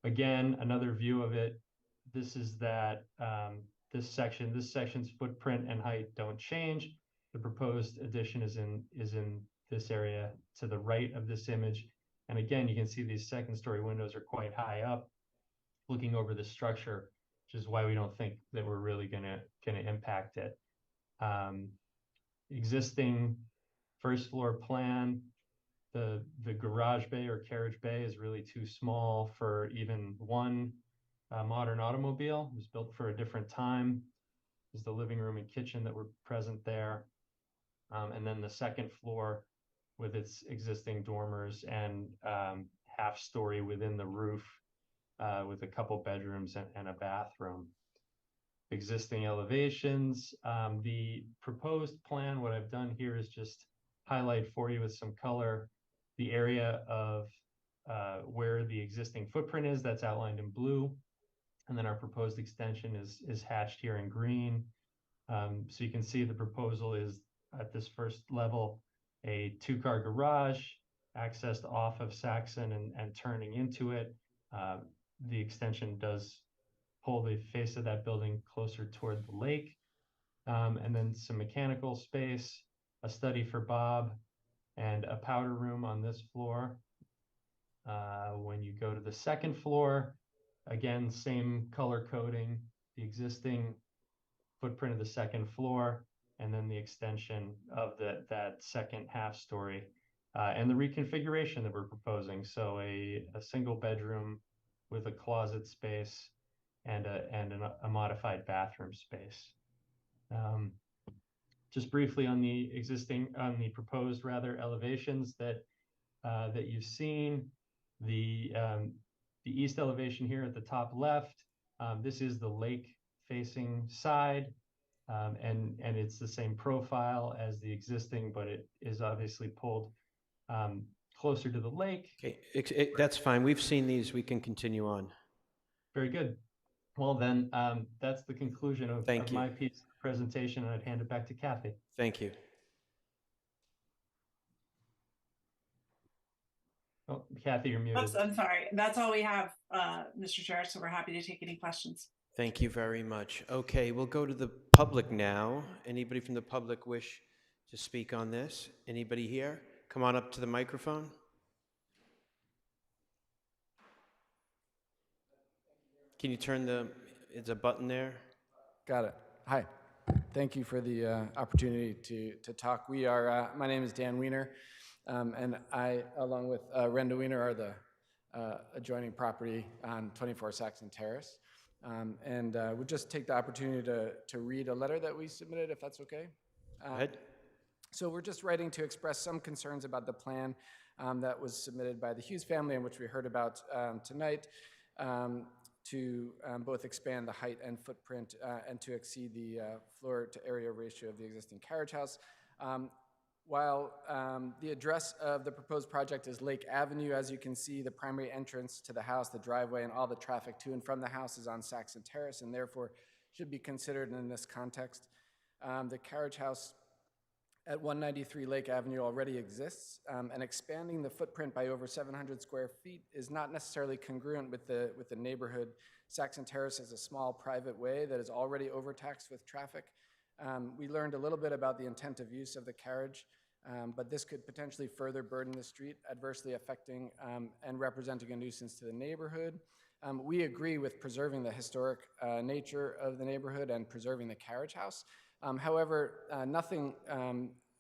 again, another view of it. This is that this section's footprint and height don't change. The proposed addition is in this area to the right of this image. And again, you can see these 2nd-story windows are quite high up, looking over the structure, which is why we don't think that we're really gonna impact it. Existing 1st floor plan, the garage bay or carriage bay is really too small for even one modern automobile. It was built for a different time. There's the living room and kitchen that were present there. And then the 2nd floor with its existing dormers and half-story within the roof with a couple bedrooms and a bathroom. Existing elevations. The proposed plan, what I've done here is just highlight for you with some color the area of where the existing footprint is, that's outlined in blue. And then our proposed extension is hatched here in green. So you can see the proposal is at this 1st level, a 2-car garage accessed off of Saxon and turning into it. The extension does pull the face of that building closer toward the lake. And then some mechanical space, a study for Bob, and a powder room on this floor. When you go to the 2nd floor, again, same color coding, the existing footprint of the 2nd floor, and then the extension of that 2nd half-story, and the reconfiguration that we're proposing. So a single bedroom with a closet space and a modified bathroom space. Just briefly on the proposed elevations that you've seen, the east elevation here at the top left, this is the lake facing side, and it's the same profile as the existing, but it is obviously pulled closer to the lake. Okay, that's fine. We've seen these. We can continue on. Very good. Well, then that's the conclusion of my piece of the presentation, and I'd hand it back to Kathy. Thank you. Oh, Kathy, you're muted. Oops, I'm sorry. That's all we have, Mr. Chair, so we're happy to take any questions. Thank you very much. Okay, we'll go to the public now. Anybody from the public wish to speak on this? Anybody here? Come on up to the microphone. Can you turn it's a button there? Got it. Hi. Thank you for the opportunity to talk. My name is Dan Wiener, and I, along with Renda Wiener, are the adjoining property on 24 Saxon Terrace. And we'll just take the opportunity to read a letter that we submitted, if that's okay. Go ahead. So we're just writing to express some concerns about the plan that was submitted by the Hughes family, and which we heard about tonight, to both expand the height and footprint and to exceed the floor to area ratio of the existing carriage house. While the address of the proposed project is Lake Avenue, as you can see, the primary entrance to the house, the driveway, and all the traffic to and from the house is on Saxon Terrace, and therefore should be considered in this context. The carriage house at 193 Lake Avenue already exists, and expanding the footprint by over 700 square feet is not necessarily congruent with the neighborhood. Saxon Terrace is a small private way that is already overtaxed with traffic. We learned a little bit about the intent of use of the carriage, but this could potentially further burden the street, adversely affecting and representing a nuisance to the neighborhood. We agree with preserving the historic nature of the neighborhood and preserving the carriage house. However, nothing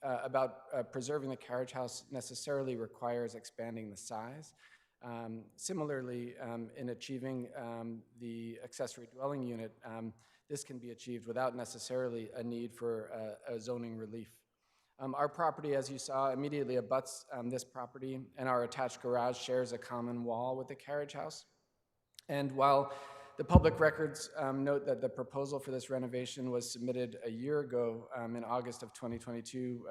about preserving the carriage house necessarily requires expanding the size. Similarly, in achieving the accessory dwelling unit, this can be achieved without necessarily a need for a zoning relief. Our property, as you saw, immediately abuts this property, and our attached garage shares a common wall with the carriage house. And while the public records note that the proposal for this renovation was submitted a year ago in August of 2022,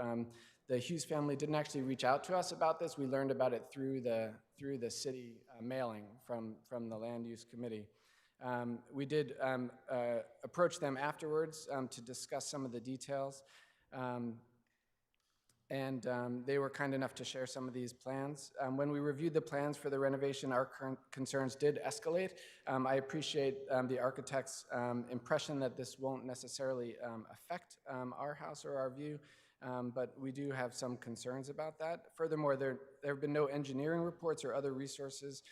the Hughes family didn't actually reach out to us about this. We learned about it through the city mailing from the Land Use Committee. We did approach them afterwards to discuss some of the details. And they were kind enough to share some of these plans. When we reviewed the plans for the renovation, our current concerns did escalate. I appreciate the architect's impression that this won't necessarily affect our house or our view, but we do have some concerns about that. Furthermore, there have been no engineering reports or other resources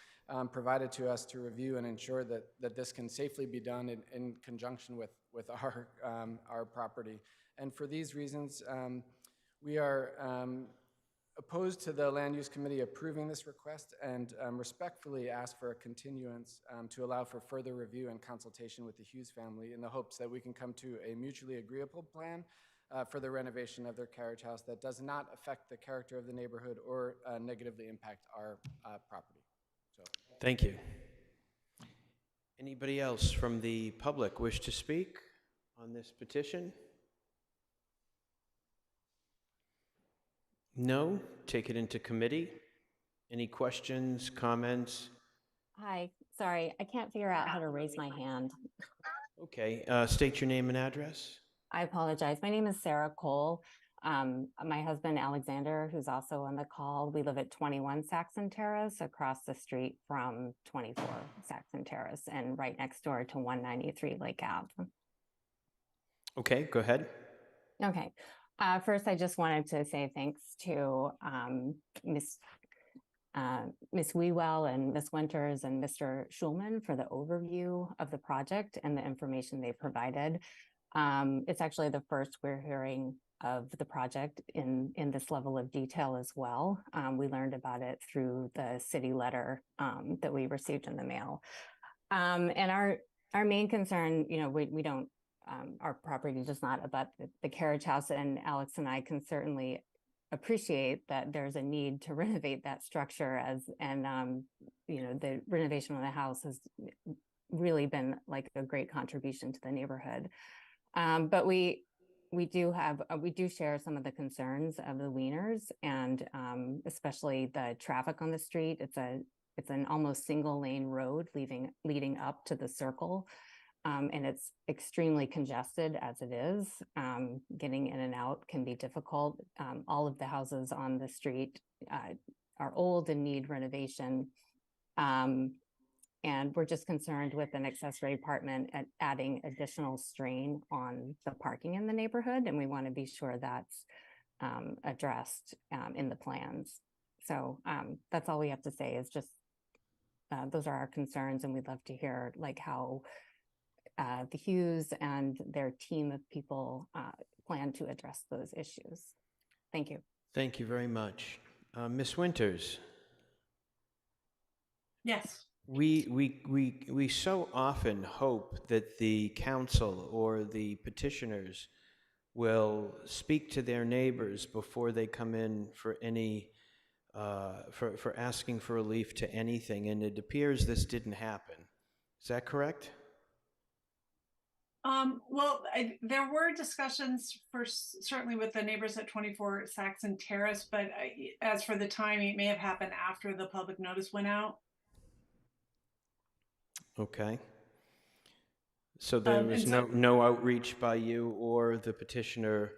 provided to us to review and ensure that this can safely be done in conjunction with our property. And for these reasons, we are opposed to the Land Use Committee approving this request and respectfully ask for a continuance to allow for further review and consultation with the Hughes family in the hopes that we can come to a mutually agreeable plan for the renovation of their carriage house that does not affect the character of the neighborhood or negatively impact our property. So, thank you. Anybody else from the public wish to speak on this petition? No? Take it into committee. Any questions, comments? Hi, sorry, I can't figure out how to raise my hand. Okay, state your name and address. I apologize. My name is Sarah Cole. My husband, Alexander, who's also on the call, we live at 21 Saxon Terrace across the street from 24 Saxon Terrace and right next door to 193 Lake Ave. Okay, go ahead. Okay. First, I just wanted to say thanks to Miss Wewell and Miss Winters and Mr. Schulman for the overview of the project and the information they provided. It's actually the first we're hearing of the project in this level of detail as well. We learned about it through the city letter that we received in the mail. And our main concern, we don't, our property does not abut the carriage house, and Alex and I can certainly appreciate that there's a need to renovate that structure the renovation of the house has really been like a great contribution to the neighborhood. But we we do have, we do share some of the concerns of the Wieners, and especially the traffic on the street. It's an almost single lane road leading up to the circle. And it's extremely congested as it is. Getting in and out can be difficult. All of the houses on the street are old and need renovation. And we're just concerned with an accessory apartment and adding additional strain on the parking in the neighborhood. And we want to be sure that's addressed in the plans. So that's all we have to say is just, those are our concerns, and we'd love to hear like how the Hughes and their team of people plan to address those issues. Thank you. Thank you very much. Ms. Winters. Yes. We so often hope that the council or the petitioners will speak to their neighbors before they come in for any for asking for relief to anything, and it appears this didn't happen. Is that correct? Well, there were discussions certainly with the neighbors at 24 Saxon Terrace, but as for the timing, it may have happened after the public notice went out. Okay. So there was no outreach by you or the petitioner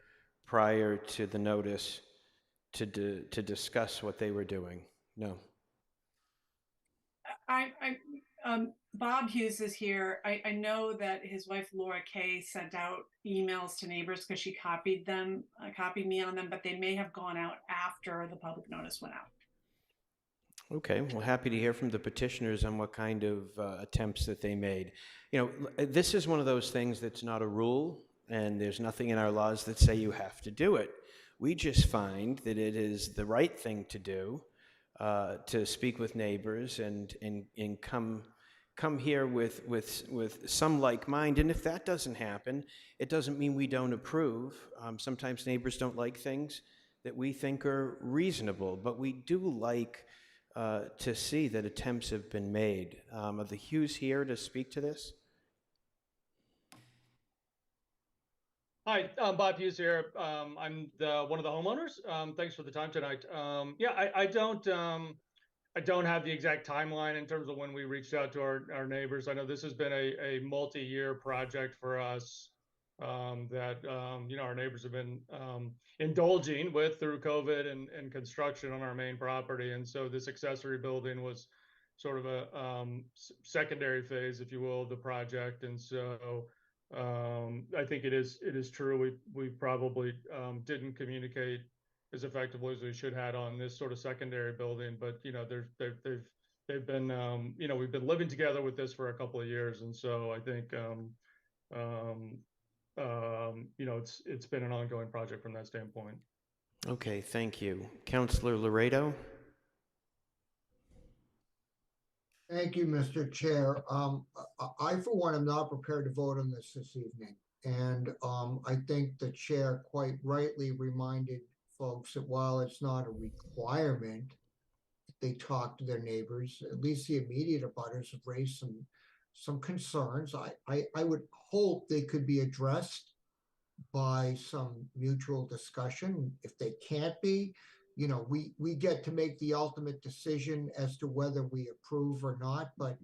prior to the notice to discuss what they were doing? No. Bob Hughes is here. I know that his wife Laura Kay sent out emails to neighbors because she copied me on them, but they may have gone out after the public notice went out. Okay, well, happy to hear from the petitioners on what kind of attempts that they made. You know, this is one of those things that's not a rule, and there's nothing in our laws that say you have to do it. We just find that it is the right thing to do, to speak with neighbors and come here with some like mind. And if that doesn't happen, it doesn't mean we don't approve. Sometimes neighbors don't like things that we think are reasonable, but we do like to see that attempts have been made. Are the Hughes here to speak to this? Hi, Bob Hughes here. I'm one of the homeowners. Thanks for the time tonight. Yeah, I don't have the exact timeline in terms of when we reached out to our neighbors. I know this has been a multi-year project for us that our neighbors have been indulging with through COVID and construction on our main property. And so this accessory building was sort of a secondary phase, if you will, of the project. And so I think it is true. We probably didn't communicate as effectively as we should have on this sort of secondary building, but they've been we've been living together with this for a couple of years, and so I think it's been an ongoing project from that standpoint. Okay, thank you. Councilor Laredo. Thank you, Mr. Chair. I, for one, am not prepared to vote on this evening. And I think the chair quite rightly reminded folks that while it's not a requirement, they talk to their neighbors, at least the immediate abutters have raised some concerns. I would hope they could be addressed by some mutual discussion. If they can't be, we get to make the ultimate decision as to whether we approve or not. But,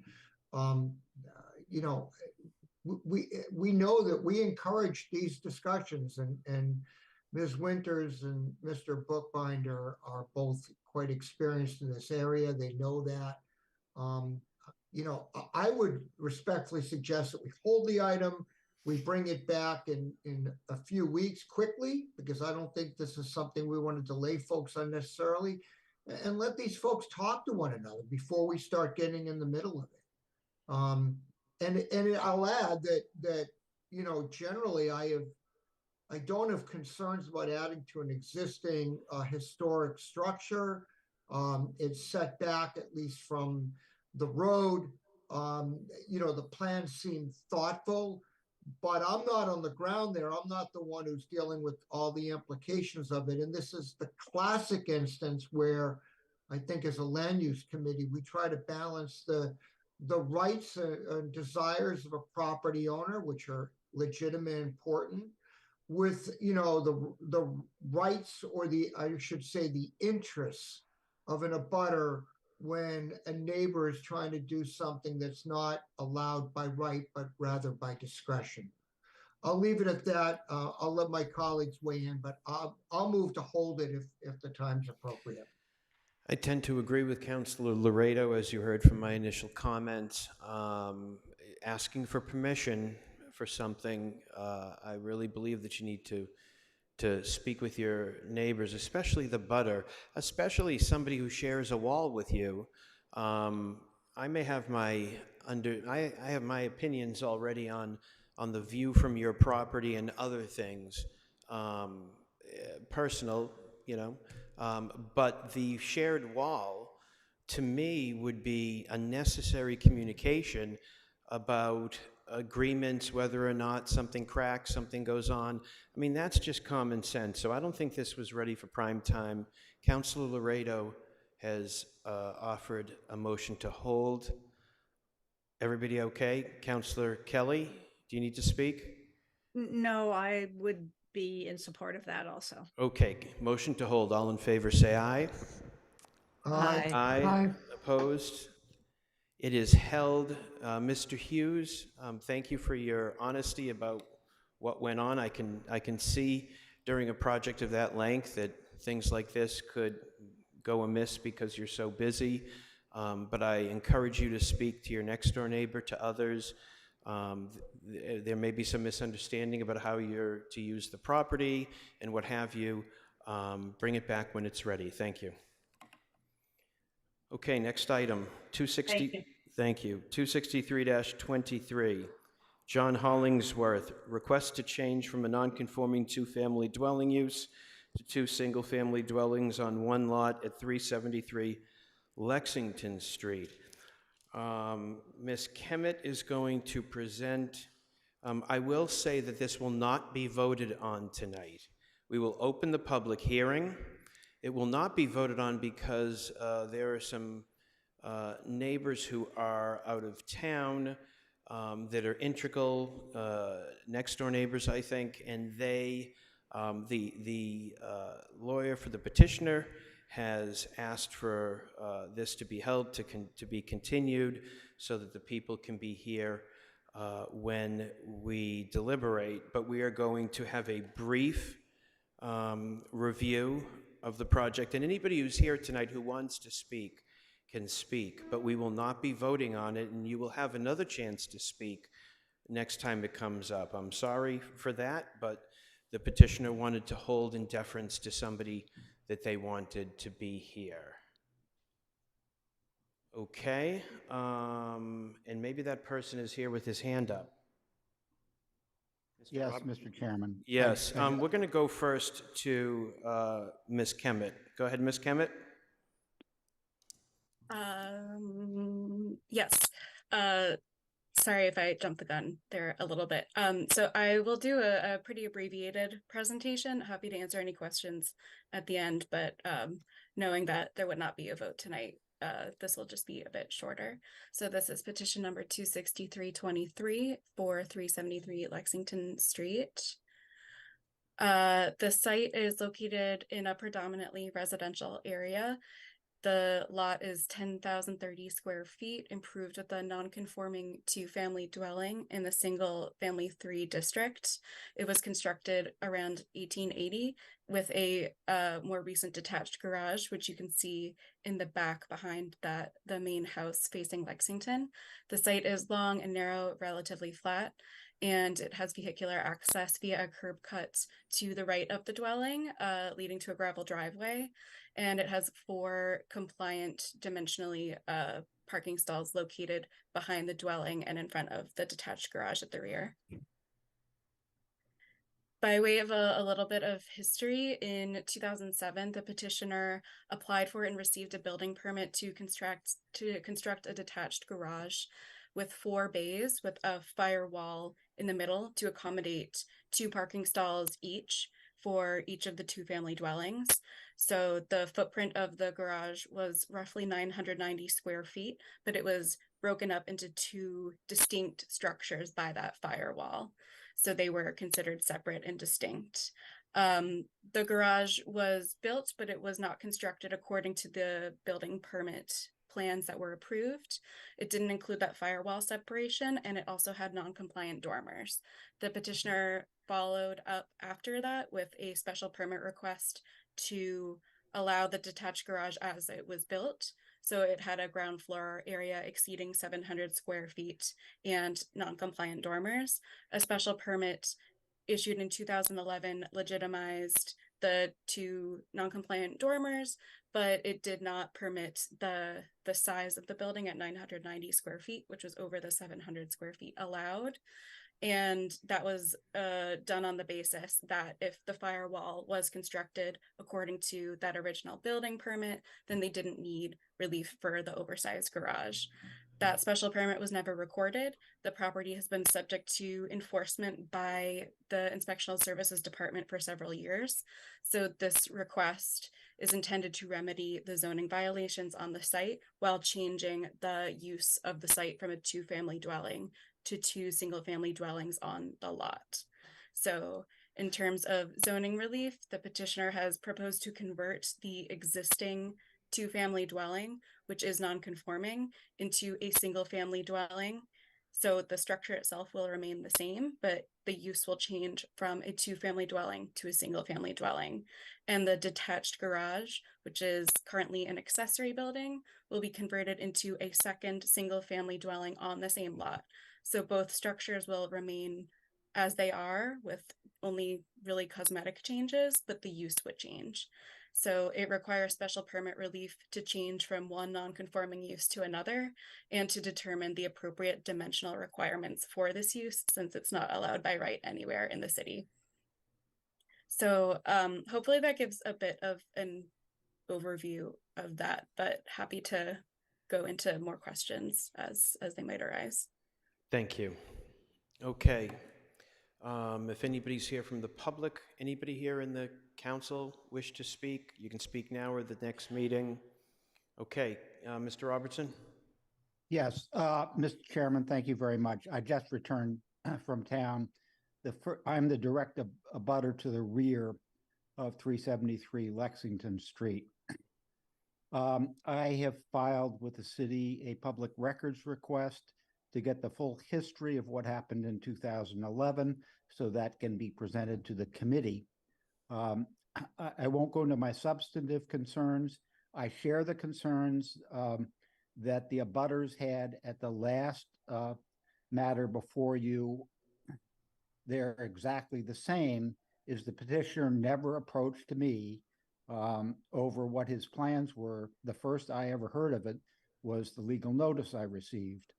we know that we encourage these discussions, and Ms. Winters and Mr. Bookbinder are both quite experienced in this area. They know that. I would respectfully suggest that we hold the item, we bring it back in a few weeks quickly, because I don't think this is something we want to delay folks unnecessarily, and let these folks talk to one another before we start getting in the middle of it. And I'll add that generally I don't have concerns about adding to an existing historic structure. It's set back at least from the road. The plans seem thoughtful, but I'm not on the ground there. I'm not the one who's dealing with all the implications of it. And this is the classic instance where I think as a land use committee, we try to balance the rights and desires of a property owner, which are legitimate and important, with, the rights, or I should say, the interests of an abutter when a neighbor is trying to do something that's not allowed by right, but rather by discretion. I'll leave it at that. I'll let my colleagues weigh in, but I'll move to hold it if the time's appropriate. I tend to agree with Councilor Laredo, as you heard from my initial comments. Asking for permission for something, I really believe that you need to speak with your neighbors, especially the butter, especially somebody who shares a wall with you. I may have I have my opinions already on the view from your property and other things, personal, but the shared wall, to me, would be a necessary communication about agreements, whether or not something cracks, something goes on. I mean, that's just common sense. So I don't think this was ready for prime time. Councilor Laredo has offered a motion to hold. Everybody okay? Councilor Kelly, do you need to speak? No, I would be in support of that also. Okay, motion to hold. All in favor, say aye. Aye. Aye. Opposed? It is held. Mr. Hughes, thank you for your honesty about what went on. I can see during a project of that length that things like this could go amiss because you're so busy. But I encourage you to speak to your next door neighbor, to others. There may be some misunderstanding about how you're to use the property and what have you. Bring it back when it's ready. Thank you. Okay, next item, 260. Thank you. 263-23. John Hollingsworth, request to change from a non-conforming two-family dwelling use to two single-family dwellings on one lot at 373 Lexington Street. Ms. Kemet is going to present. I will say that this will not be voted on tonight. We will open the public hearing. It will not be voted on because there are some neighbors who are out of town that are integral next door neighbors, I think, and they, the lawyer for the petitioner has asked for this to be held, to be continued, so that the people can be here when we deliberate. But we are going to have a brief review of the project, and anybody who's here tonight who wants to speak can speak, but we will not be voting on it, and you will have another chance to speak next time it comes up. I'm sorry for that, but the petitioner wanted to hold in deference to somebody that they wanted to be here. Okay, and maybe that person is here with his hand up. Yes, Mr. Chairman. Yes, we're going to go first to Ms. Kemet. Go ahead, Ms. Kemet. Yes. Sorry if I jumped the gun there a little bit. So I will do a pretty abbreviated presentation. Happy to answer any questions at the end, but knowing that there would not be a vote tonight, this will just be a bit shorter. So this is petition number 26323 for 373 Lexington Street. The site is located in a predominantly residential area. The lot is 10,030 square feet, improved with a non-conforming two-family dwelling in the single-family 3 district. It was constructed around 1880 with a more recent detached garage, which you can see in the back behind the main house facing Lexington. The site is long and narrow, relatively flat, and it has vehicular access via a curb cut to the right of the dwelling, leading to a gravel driveway. And it has 4 compliant dimensionally parking stalls located behind the dwelling and in front of the detached garage at the rear. By way of a little bit of history, in 2007, the petitioner applied for and received a building permit to construct a detached garage with 4 bays with a firewall in the middle to accommodate 2 parking stalls each for each of the 2-family dwellings. So the footprint of the garage was roughly 990 square feet, but it was broken up into 2 distinct structures by that firewall. So they were considered separate and distinct. The garage was built, but it was not constructed according to the building permit plans that were approved. It didn't include that firewall separation, and it also had non-compliant dormers. The petitioner followed up after that with a special permit request to allow the detached garage as it was built. So it had a ground floor area exceeding 700 square feet and non-compliant dormers. A special permit issued in 2011 legitimized the two non-compliant dormers, but it did not permit the size of the building at 990 square feet, which was over the 700 square feet allowed. And that was done on the basis that if the firewall was constructed according to that original building permit, then they didn't need relief for the oversized garage. That special permit was never recorded. The property has been subject to enforcement by the Inspectional Services Department for several years. So this request is intended to remedy the zoning violations on the site while changing the use of the site from a two-family dwelling to two single-family dwellings on the lot. So in terms of zoning relief, the petitioner has proposed to convert the existing two-family dwelling, which is non-conforming, into a single-family dwelling. So the structure itself will remain the same, but the use will change from a two-family dwelling to a single-family dwelling. And the detached garage, which is currently an accessory building, will be converted into a second single-family dwelling on the same lot. So both structures will remain as they are with only really cosmetic changes, but the use would change. So it requires special permit relief to change from one non-conforming use to another and to determine the appropriate dimensional requirements for this use since it's not allowed by right anywhere in the city. So hopefully that gives a bit of an overview of that, but happy to go into more questions as they might arise. Thank you. Okay. If anybody's here from the public, anybody here in the council wish to speak, you can speak now or the next meeting. Okay, Mr. Robertson? Yes, Mr. Chairman, thank you very much. I just returned from town. I'm the direct abutter to the rear of 373 Lexington Street. I have filed with the city a public records request to get the full history of what happened in 2011 so that can be presented to the committee. I won't go into my substantive concerns. I share the concerns that the abutters had at the last matter before you. They're exactly the same. Is the petitioner never approached me over what his plans were. The first I ever heard of it was the legal notice I received.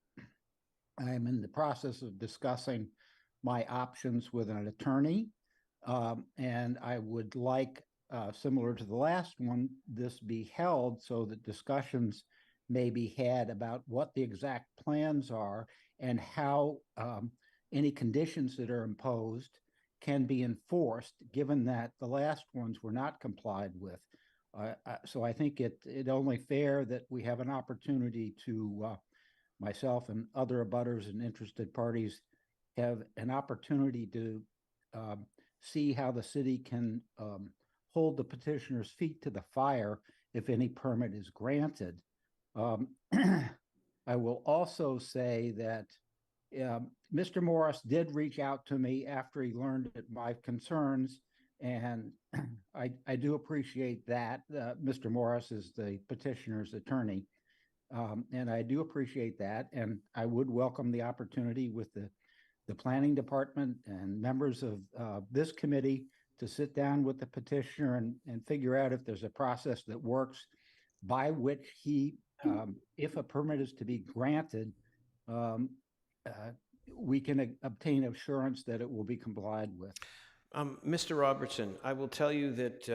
I am in the process of discussing my options with an attorney, and I would like, similar to the last one, this be held so that discussions may be had about what the exact plans are and how any conditions that are imposed can be enforced, given that the last ones were not complied with. So I think it only fair that we have an opportunity to myself and other abutters and interested parties have an opportunity to see how the city can hold the petitioner's feet to the fire if any permit is granted. I will also say that Mr. Morris did reach out to me after he learned my concerns, and I do appreciate that. Mr. Morris is the petitioner's attorney. And I do appreciate that, and I would welcome the opportunity with the planning department and members of this committee to sit down with the petitioner and figure out if there's a process that works by which he, if a permit is to be granted, we can obtain assurance that it will be complied with. Mr. Robertson, I will tell you that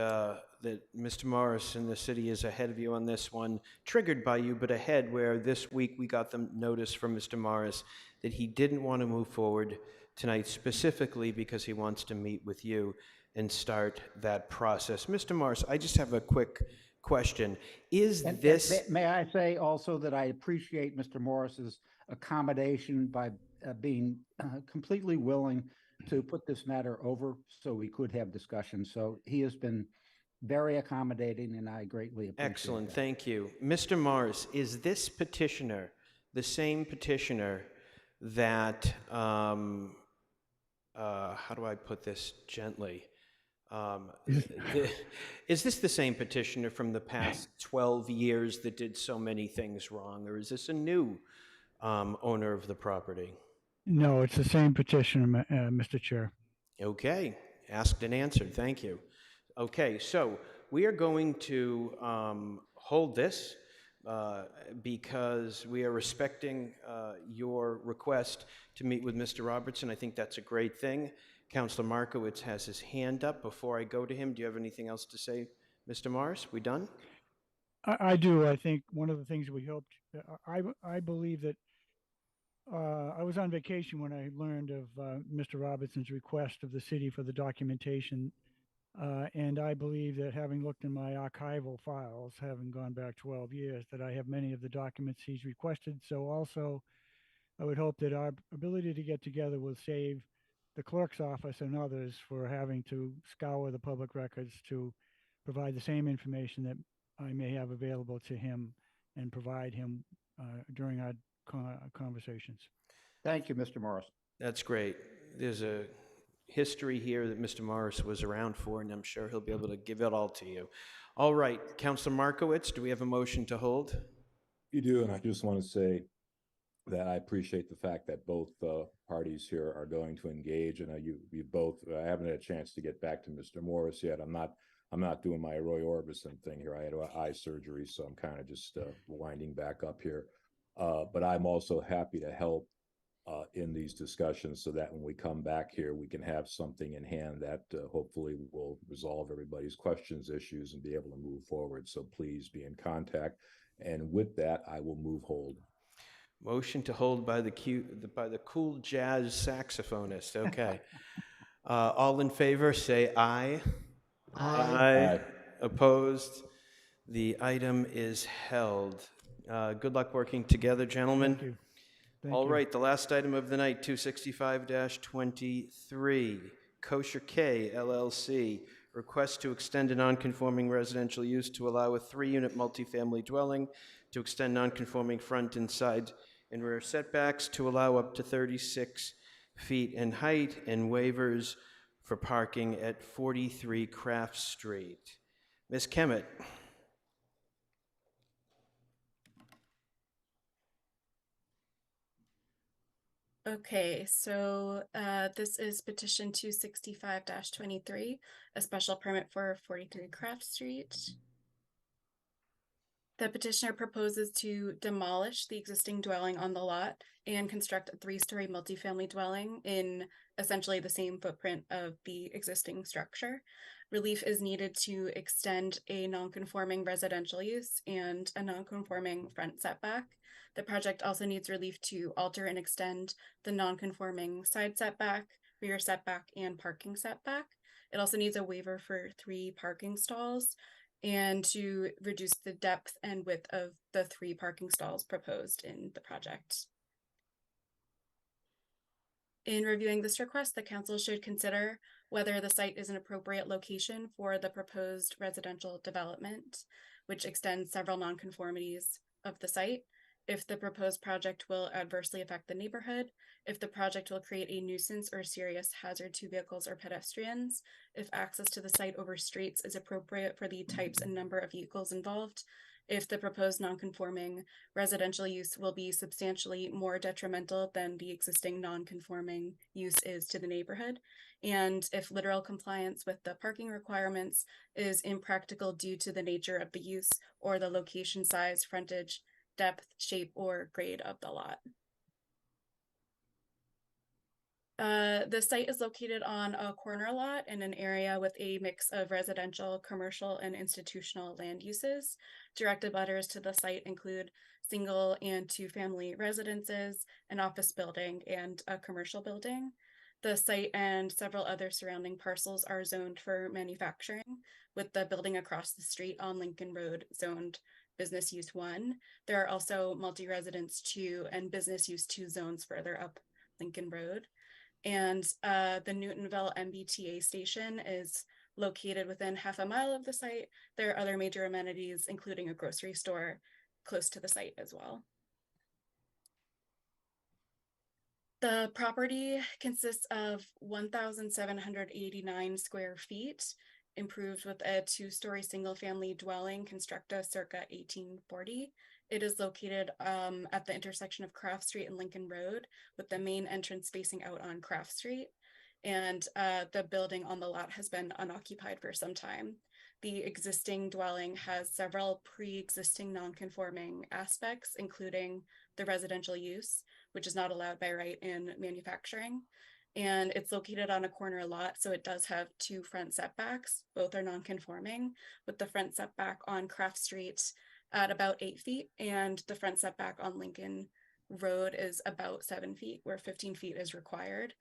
that Mr. Morris in the city is ahead of you on this one, triggered by you, but ahead, where this week we got the notice from Mr. Morris that he didn't want to move forward tonight specifically because he wants to meet with you and start that process. Mr. Morris, I just have a quick question. May I say also that I appreciate Mr. Morris's accommodation by being completely willing to put this matter over so we could have discussion. So he has been very accommodating, and I greatly appreciate Excellent, that. thank you. Mr. Morris, is this petitioner the same petitioner that, how do I put this gently? Is this the same petitioner from the past 12 years that did so many things wrong, or is this a new owner of the property? No, it's the same petitioner, Mr. Chair. Okay, asked and answered, thank you. Okay, so we are going to hold this because we are respecting your request to meet with Mr. Robertson. I think that's a great thing. Councilor Markowitz has his hand up. Before I go to him, do you have anything else to say, Mr. Morris? We done? I do. I think one of the things we hoped, I believe that I was on vacation when I learned of Mr. Robertson's request of the city for the documentation. And I believe that having looked in my archival files, having gone back 12 years, that I have many of the documents he's requested. So also, I would hope that our ability to get together will save the clerk's office and others for having to scour the public records to provide the same information that I may have available to him and provide him during our conversations. Thank you, Mr. Morris. That's great. There's a history here that Mr. Morris was around for, and I'm sure he'll be able to give it all to you. All right, Councilor Markowitz, do we have a motion to hold? You do, and I just want to say that I appreciate the fact that both parties here are going to engage, and you both. I haven't had a chance to get back to Mr. Morris yet. I'm not doing my Roy Orbison thing here. I had eye surgery, so I'm kind of just winding back up here. But I'm also happy to help in these discussions so that when we come back here, we can have something in hand that hopefully will resolve everybody's questions, issues, and be able to move forward. So please be in contact. And with that, I will move hold. Motion to hold by the cool jazz saxophonist. Okay. All in favor, say aye. Aye. Aye. Opposed? The item is held. Good luck working together, gentlemen. Thank you. All right, the last item of the night, 265-23, Kosher K LLC, request to extend a non-conforming residential use to allow a 3-unit multifamily dwelling, to extend non-conforming front and side and rear setbacks, to allow up to 36 feet in height, and waivers for parking at 43 Craft Street. Ms. Kemet. Okay, so this is petition 265-23, a special permit for 43 Craft Street. The petitioner proposes to demolish the existing dwelling on the lot and construct a 3-story multifamily dwelling in essentially the same footprint of the existing structure. Relief is needed to extend a non-conforming residential use and a non-conforming front setback. The project also needs relief to alter and extend the non-conforming side setback, rear setback, and parking setback. It also needs a waiver for 3 parking stalls and to reduce the depth and width of the 3 parking stalls proposed in the project. In reviewing this request, the council should consider whether the site is an appropriate location for the proposed residential development, which extends several nonconformities of the site, if the proposed project will adversely affect the neighborhood, if the project will create a nuisance or serious hazard to vehicles or pedestrians, if access to the site over streets is appropriate for the types and number of vehicles involved, if the proposed nonconforming residential use will be substantially more detrimental than the existing nonconforming use is to the neighborhood, and if literal compliance with the parking requirements is impractical due to the nature of the use or the location, size, frontage, depth, shape, or grade of the lot. The site is located on a corner lot in an area with a mix of residential, commercial, and institutional land uses. Direct abutters to the site include single and 2-family residences, an office building, and a commercial building. The site and several other surrounding parcels are zoned for manufacturing, with the building across the street on Lincoln Road zoned Business Use 1. There are also multi-residence 2 and Business Use 2 zones further up Lincoln Road. And the Newtonville MBTA station is located within half a mile of the site. There are other major amenities, including a grocery store close to the site as well. The property consists of 1,789 square feet, improved with a 2-story single-family dwelling constructed circa 1840. It is located at the intersection of Craft Street and Lincoln Road, with the main entrance facing out on Craft Street. And the building on the lot has been unoccupied for some time. The existing dwelling has several pre-existing non-conforming aspects, including the residential use, which is not allowed by right in manufacturing. And it's located on a corner lot, so it does have 2 front setbacks. Both are non-conforming, with the front setback on Craft Street at about 8 feet, and the front setback on Lincoln Road is about 7 feet, where 15 feet is required.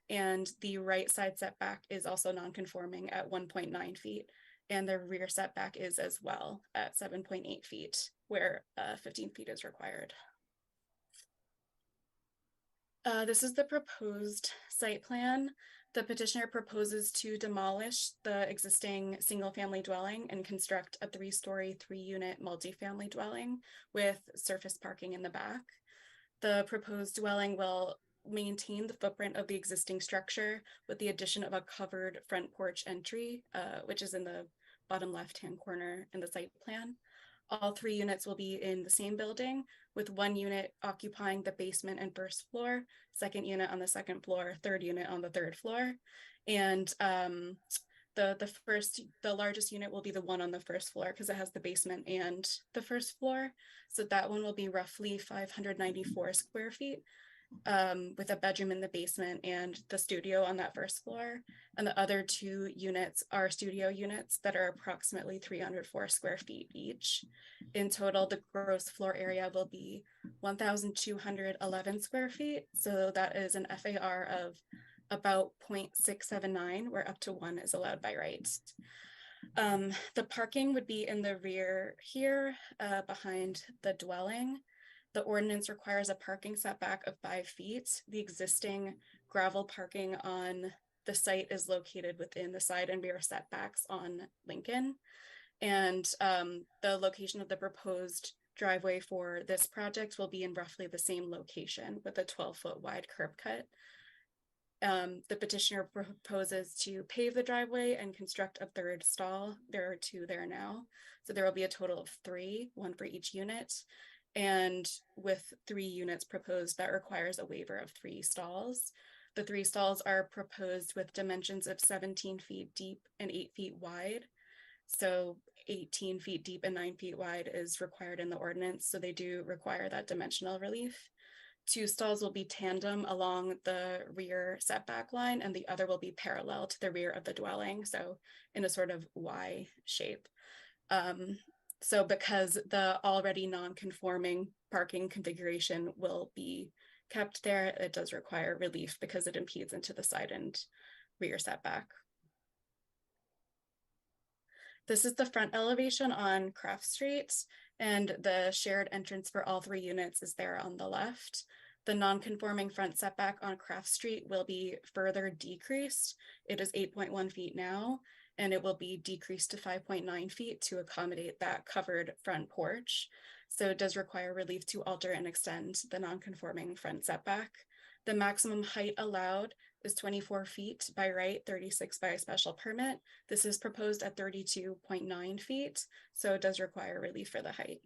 And the right side setback is also non-conforming at 1.9 feet, and the rear setback is as well at 7.8 feet, where 15 feet is required. This is the proposed site plan. The petitioner proposes to demolish the existing single-family dwelling and construct a 3-story, 3-unit multifamily dwelling with surface parking in the back. The proposed dwelling will maintain the footprint of the existing structure with the addition of a covered front porch entry, which is in the bottom left-hand corner in the site plan. All 3 units will be in the same building, with 1 unit occupying the basement and first floor, 2nd unit on the 2nd floor, 3rd unit on the 3rd floor. And the largest unit will be the one on the 1st floor because it has the basement and the 1st floor. So that one will be roughly 594 square feet, with a bedroom in the basement and the studio on that 1st floor. And the other 2 units are studio units that are approximately 304 square feet each. In total, the gross floor area will be 1,211 square feet. So that is an FAR of about 0.679, where up to 1 is allowed by right. The parking would be in the rear here, behind the dwelling. The ordinance requires a parking setback of 5 feet. The existing gravel parking on the site is located within the side and rear setbacks on Lincoln. And the location of the proposed driveway for this project will be in roughly the same location with a 12-foot wide curb cut. The petitioner proposes to pave the driveway and construct a 3rd stall. There are 2 there now. So there will be a total of 3, 1 for each unit. And with 3 units proposed, that requires a waiver of 3 stalls. The 3 stalls are proposed with dimensions of 17 feet deep and 8 feet wide. So 18 feet deep and 9 feet wide is required in the ordinance. So they do require that dimensional relief. 2 stalls will be tandem along the rear setback line, and the other will be parallel to the rear of the dwelling. So in a sort of Y shape. So because the already non-conforming parking configuration will be kept there, it does require relief because it impedes into the side and rear setback. This is the front elevation on Craft Street, and the shared entrance for all 3 units is there on the left. The non-conforming front setback on Craft Street will be further decreased. It is 8.1 feet now, and it will be decreased to 5.9 feet to accommodate that covered front porch. So it does require relief to alter and extend the non-conforming front setback. The maximum height allowed is 24 feet by right, 36 by special permit. This is proposed at 32.9 feet, so it does require relief for the height.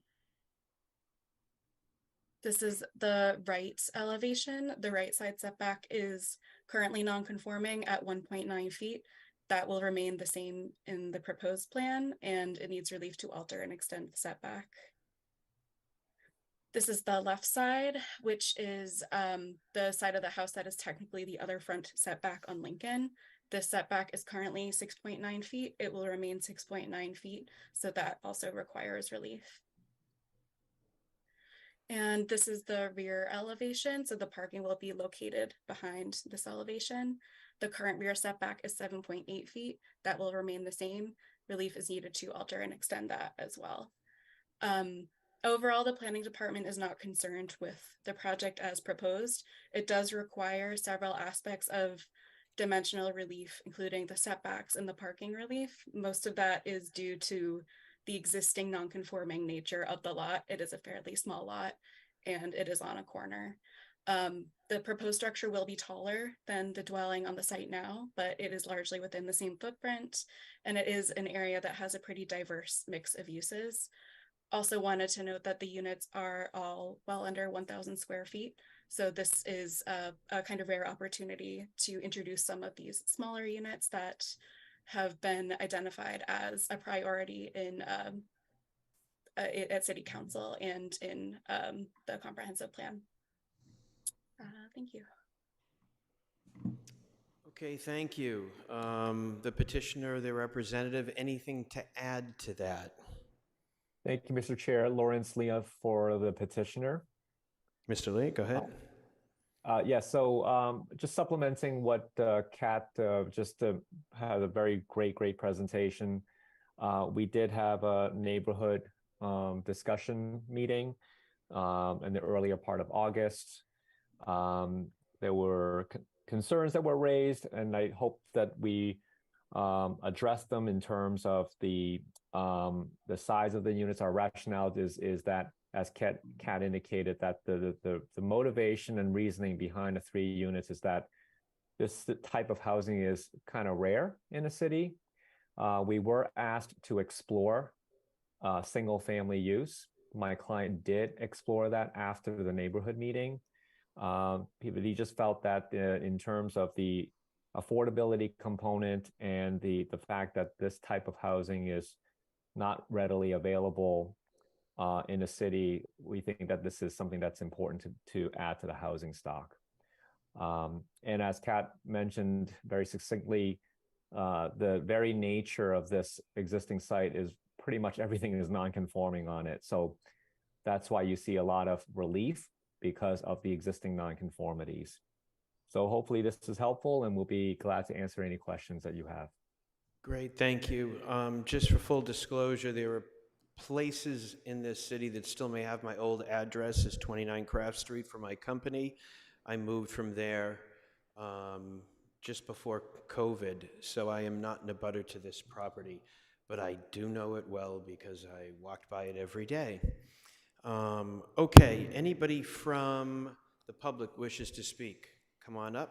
This is the right elevation. The right side setback is currently non-conforming at 1.9 feet. That will remain the same in the proposed plan, and it needs relief to alter and extend the setback. This is the left side, which is the side of the house that is technically the other front setback on Lincoln. This setback is currently 6.9 feet. It will remain 6.9 feet, so that also requires relief. And this is the rear elevation, so the parking will be located behind this elevation. The current rear setback is 7.8 feet. That will remain the same. Relief is needed to alter and extend that as well. Overall, the planning department is not concerned with the project as proposed. It does require several aspects of dimensional relief, including the setbacks and the parking relief. Most of that is due to the existing non-conforming nature of the lot. It is a fairly small lot and it is on a corner. The proposed structure will be taller than the dwelling on the site now, but it is largely within the same footprint, and it is an area that has a pretty diverse mix of uses. Also wanted to note that the units are all well under 1,000 square feet. So this is a kind of rare opportunity to introduce some of these smaller units that have been identified as a priority in at City Council and in the comprehensive plan. Thank you. Okay, thank you. The petitioner, the representative, anything to add to that? Thank you, Mr. Chair. Lawrence Leah for the petitioner. Mr. Lee, go ahead. So just supplementing what Kat just had a very great presentation. We did have a neighborhood discussion meeting in the earlier part of August. There were concerns that were raised, and I hope that we address them in terms of the size of the units. Our rationale is that, as Kat indicated, that the motivation and reasoning behind the 3 units is that this type of housing is kind of rare in the city. We were asked to explore single family use. My client did explore that after the neighborhood meeting. He just felt that in terms of the affordability component and the fact that this type of housing is not readily available in the city, we think that this is something that's important to add to the housing stock. And as Kat mentioned very succinctly, the very nature of this existing site is pretty much everything is non-conforming on it. So that's why you see a lot of relief, because of the existing non-conformities. So hopefully this is helpful, and we'll be glad to answer any questions that you have. Great, thank you. Just for full disclosure, there are places in this city that still may have my old address as 29 Craft Street for my company. I moved from there just before COVID, so I am not in a butter to this property, but I do know it well because I walked by it every day. Okay, anybody from the public wishes to speak? Come on up.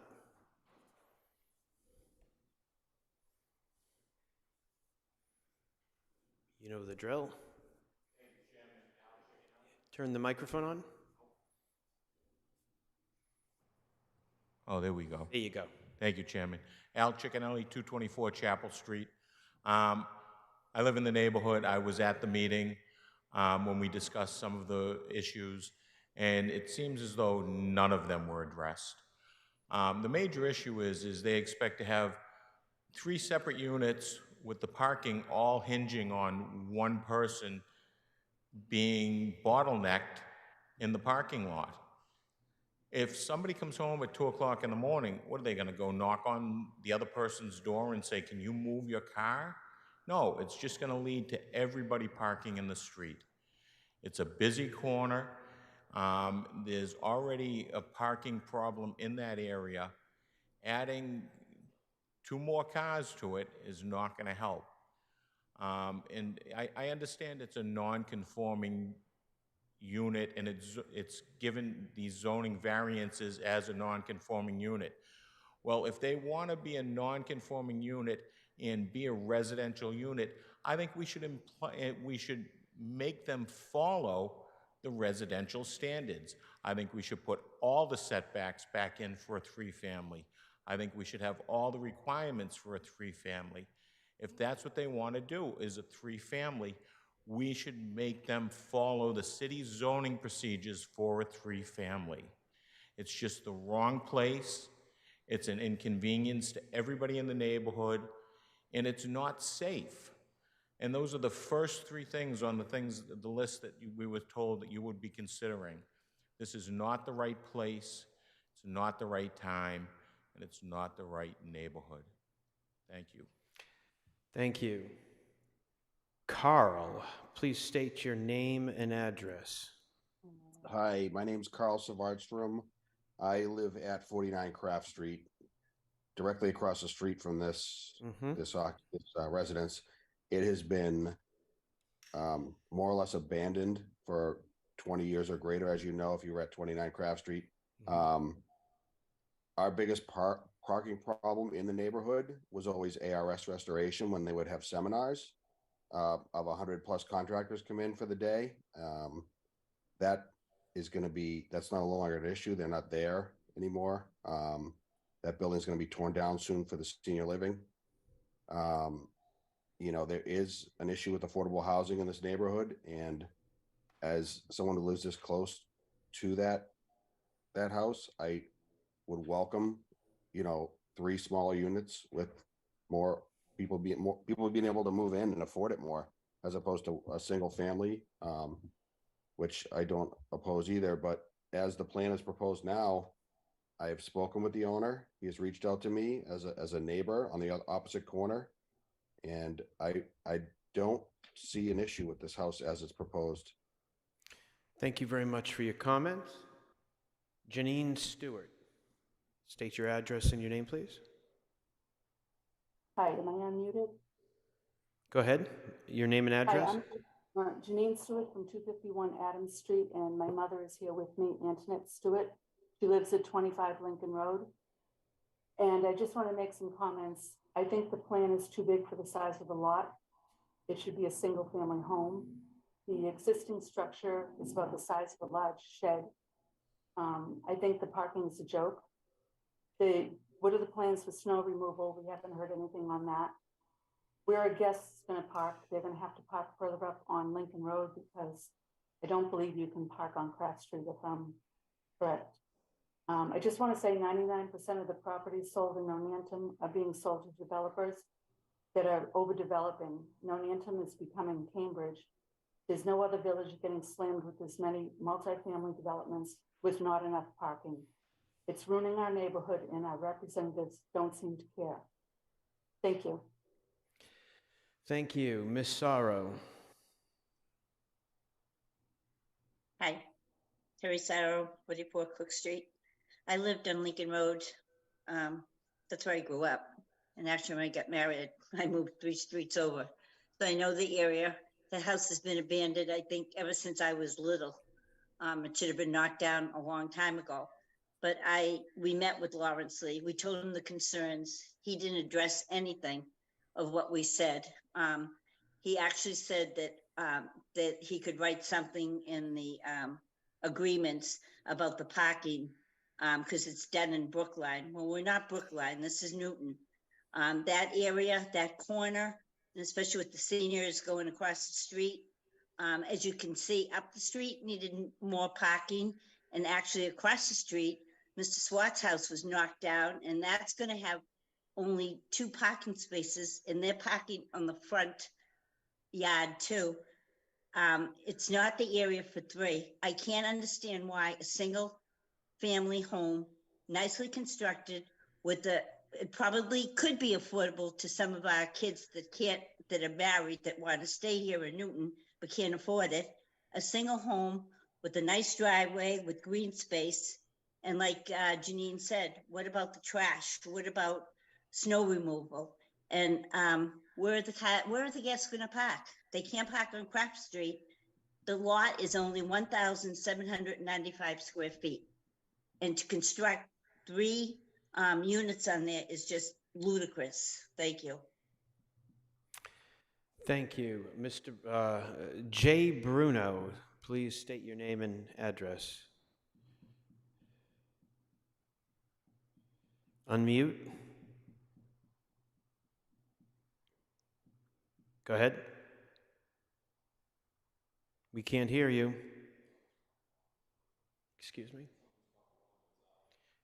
You know the drill. Turn the microphone on. Oh, there we go. There you go. Thank you, Chairman. Al Ciccanelli, 224 Chapel Street. I live in the neighborhood. I was at the meeting when we discussed some of the issues, and it seems as though none of them were addressed. The major issue is they expect to have 3 separate units with the parking all hinging on one person being bottlenecked in the parking lot. If somebody comes home at 2 o'clock in the morning, what are they gonna go knock on the other person's door and say, can you move your car? No, it's just gonna lead to everybody parking in the street. It's a busy corner. There's already a parking problem in that area. Adding 2 more cars to it is not gonna help. And I understand it's a non-conforming unit, and it's given these zoning variances as a non-conforming unit. Well, if they want to be a non-conforming unit and be a residential unit, I think we should make them follow the residential standards. I think we should put all the setbacks back in for a 3-family. I think we should have all the requirements for a 3-family. If that's what they want to do, is a 3-family, we should make them follow the city's zoning procedures for a 3-family. It's just the wrong place. It's an inconvenience to everybody in the neighborhood, and it's not safe. And those are the first 3 things on the list that we were told that you would be considering. This is not the right place, it's not the right time, and it's not the right neighborhood. Thank you. Thank you. Carl, please state your name and address. Hi, my name's Carl Savardstrom. I live at 49 Craft Street, directly across the street from this residence. It has been more or less abandoned for 20 years or greater, as you know, if you were at 29 Craft Street. Our biggest parking problem in the neighborhood was always ARS Restoration when they would have seminars of 100 plus contractors come in for the day. That's no longer an issue. They're not there anymore. That building's going to be torn down soon for the senior living. There is an issue with affordable housing in this neighborhood, and as someone who lives this close to that house, I would welcome 3 smaller units with more people being able to move in and afford it more, as opposed to a single family, which I don't oppose either. But as the plan is proposed now, I have spoken with the owner. He has reached out to me as a neighbor on the opposite corner, and I don't see an issue with this house as it's proposed. Thank you very much for your comments. Janine Stewart, state your address and your name, please. Hi, am I unmuted? Go ahead. Your name and address. Hi, I'm Janine Stewart from 251 Adams Street, and my mother is here with me, Antoinette Stewart. She lives at 25 Lincoln Road. And I just want to make some comments. I think the plan is too big for the size of the lot. It should be a single family home. The existing structure is about the size of a large shed. I think the parking is a joke. What are the plans for snow removal? We haven't heard anything on that. Where are guests going to park? They're going to have to park further up on Lincoln Road, because I don't believe you can park on Craft Street if I'm correct. I just want to say 99% of the properties sold in Nonantum are being sold to developers that are overdeveloping. Nonantum is becoming Cambridge. There's no other village getting slammed with this many multifamily developments with not enough parking. It's ruining our neighborhood, and our representatives don't seem to care. Thank you. Thank you. Ms. Sorrow. Hi, Terry Sorrow, 44 Cook Street. I lived on Lincoln Road. That's where I grew up. And actually, when I got married, I moved 3 streets over. So I know the area. The house has been abandoned, I think, ever since I was little. It should have been knocked down a long time ago. But we met with Lawrence Lee. We told him the concerns. He didn't address anything of what we said. He actually said that he could write something in the agreements about the parking, because it's done in Brookline. Well, we're not Brookline. This is Newton. That area, that corner, and especially with the seniors going across the street, as you can see, up the street needed more parking, and actually across the street, Mr. Swart's house was knocked down, and that's going to have only 2 parking spaces, and they're parking on the front yard too. It's not the area for 3. I can't understand why a single family home, nicely constructed, it probably could be affordable to some of our kids that are married, that want to stay here in Newton but can't afford it. A single home with a nice driveway with green space. And like Janine said, what about the trash? What about snow removal? And where are the guests going to park? They can't park on Craft Street. The lot is only 1,795 square feet. And to construct 3 units on there is just ludicrous. Thank you. Thank you. Mr. Jay Bruno, please state your name and address. Unmute. Go ahead. We can't hear you. Excuse me.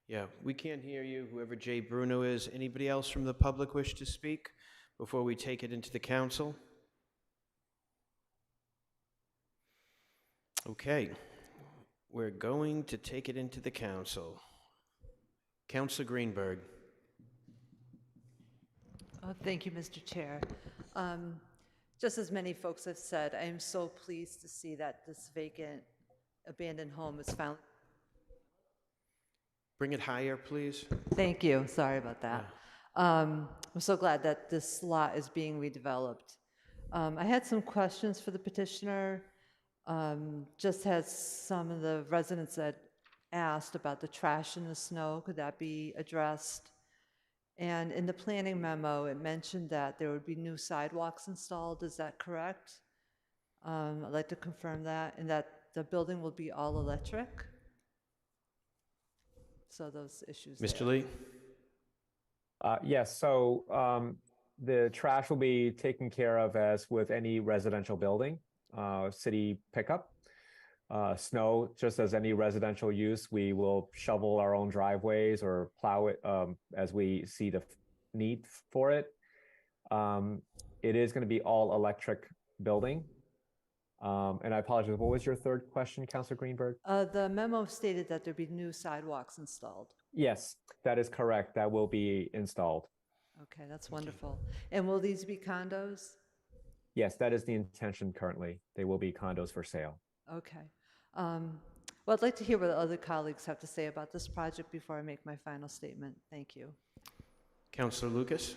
Yeah, we can't hear you, whoever Jay Bruno is. Anybody else from the public wish to speak before we take it into the council? Okay, we're going to take it into the council. Councilor Greenberg. Thank you, Mr. Chair. just as many folks have said, I am so pleased to see that this vacant abandoned home is found. Bring it higher, please. Thank you. Sorry about that. I'm so glad that this lot is being redeveloped. I had some questions for the petitioner. Just as some of the residents that asked about the trash in the snow, could that be addressed? And in the planning memo, it mentioned that there would be new sidewalks installed. Is that correct? I'd like to confirm that, and that the building will be all electric. So those issues. Mr. there. Lee? Yes, so the trash will be taken care of as with any residential building, city pickup. Snow, just as any residential use, we will shovel our own driveways or plow it as we see the need for it. It is going to be all electric building. And I apologize, what was your third question, Councilor Greenberg? The memo stated that there'd be new sidewalks installed. Yes, that is correct. That will be installed. Okay, that's wonderful. And will these be condos? Yes, that is the intention currently. They will be condos for sale. Okay. Well, I'd like to hear what other colleagues have to say about this project before I make my final statement. Thank you. Councilor Lucas?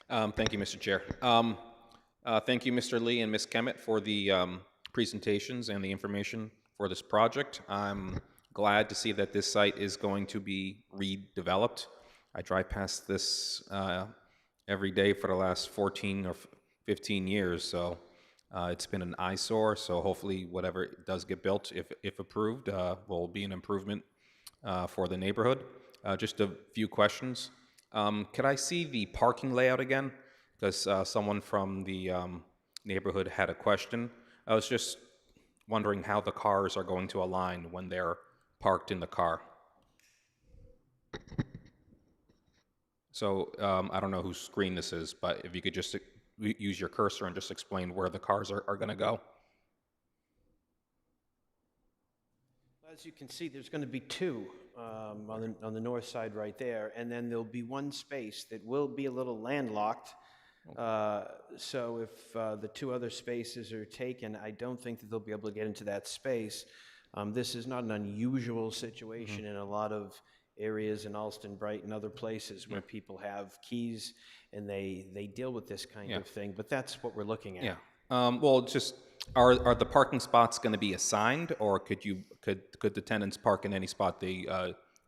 Thank you, Mr. Chair. Thank you, Mr. Lee and Ms. Kemet, for the presentations and the information for this project. I'm glad to see that this site is going to be redeveloped. I drive past this every day for the last 14 or 15 years, so it's been an eyesore. So hopefully whatever does get built, if approved, will be an improvement for the neighborhood. Just a few questions. Could I see the parking layout again? Because someone from the neighborhood had a question. I was just wondering how the cars are going to align when they're parked in the car. So I don't know whose screen this is, but if you could just use your cursor and just explain where the cars are going to go. As you can see, there's going to be two on the north side right there, and then there'll be one space that will be a little landlocked. So if the two other spaces are taken, I don't think that they'll be able to get into that space. This is not an unusual situation in a lot of areas in Alston, Brighton, other places where people have keys and they deal with this kind of thing, but that's what we're looking at. Yeah. Well, just are the parking spots going to be assigned, or could the tenants park in any spot they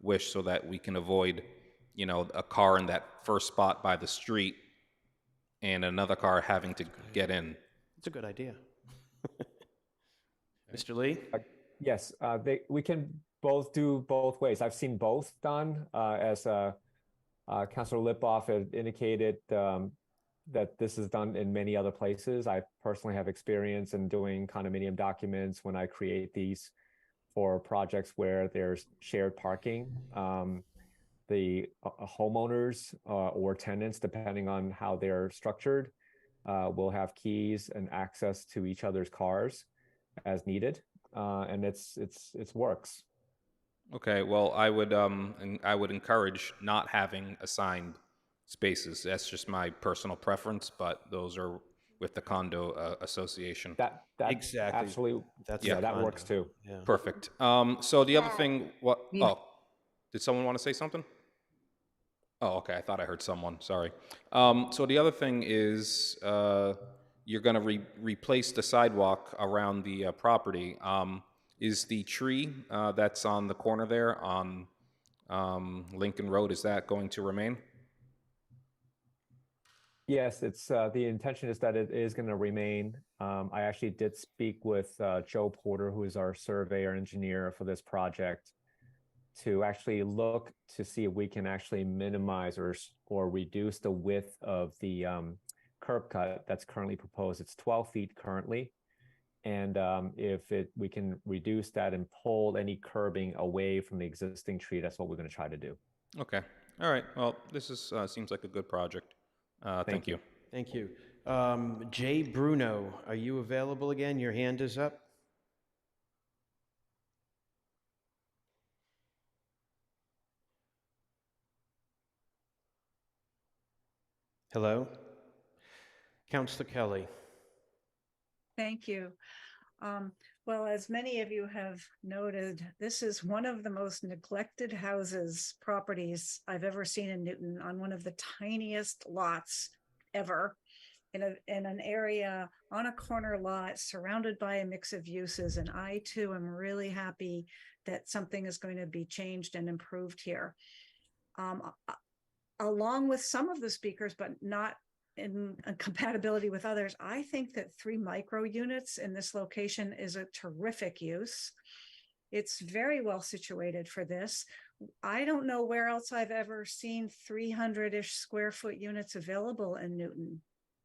wish, so that we can avoid, a car in that first spot by the street and another car having to get in? It's a good idea. Mr. Lee? Yes, we can both do both ways. I've seen both done, as Councilor Lipoff had indicated, that this is done in many other places. I personally have experience in doing condominium documents when I create these for projects where there's shared parking. The homeowners or tenants, depending on how they're structured, will have keys and access to each other's cars as needed, and it's works. Okay, well, I would encourage not having assigned spaces. That's just my personal preference, but those are with the condo association. That exactly. Absolutely. That's that works too. Yeah. Perfect. So the other thing, did someone want to say something? Oh, okay. I thought I heard someone. Sorry. So the other thing is you're going to replace the sidewalk around the property. Is the tree that's on the corner there on Lincoln Road, is that going to remain? Yes, it's the intention is that it is going to remain. I actually did speak with Joe Porter, who is our surveyor engineer for this project, to actually look to see if we can actually minimize or reduce the width of the curb cut that's currently proposed. It's 12 feet currently. And if we can reduce that and pull any curbing away from the existing tree, that's what we're going to try to do. Okay. All right. Well, this is seems like a good project. Thank you. Thank you. Jay Bruno, are you available again? Your hand is up. Hello? Councillor Kelly. Thank you. Well, as many of you have noted, this is one of the most neglected houses, properties I've ever seen in Newton, on one of the tiniest lots ever, in an area on a corner lot surrounded by a mix of uses. And I too am really happy that something is going to be changed and improved here. Along with some of the speakers, but not in compatibility with others, I think that 3 micro units in this location is a terrific use. It's very well situated for this. I don't know where else I've ever seen 300-ish square foot units available in Newton,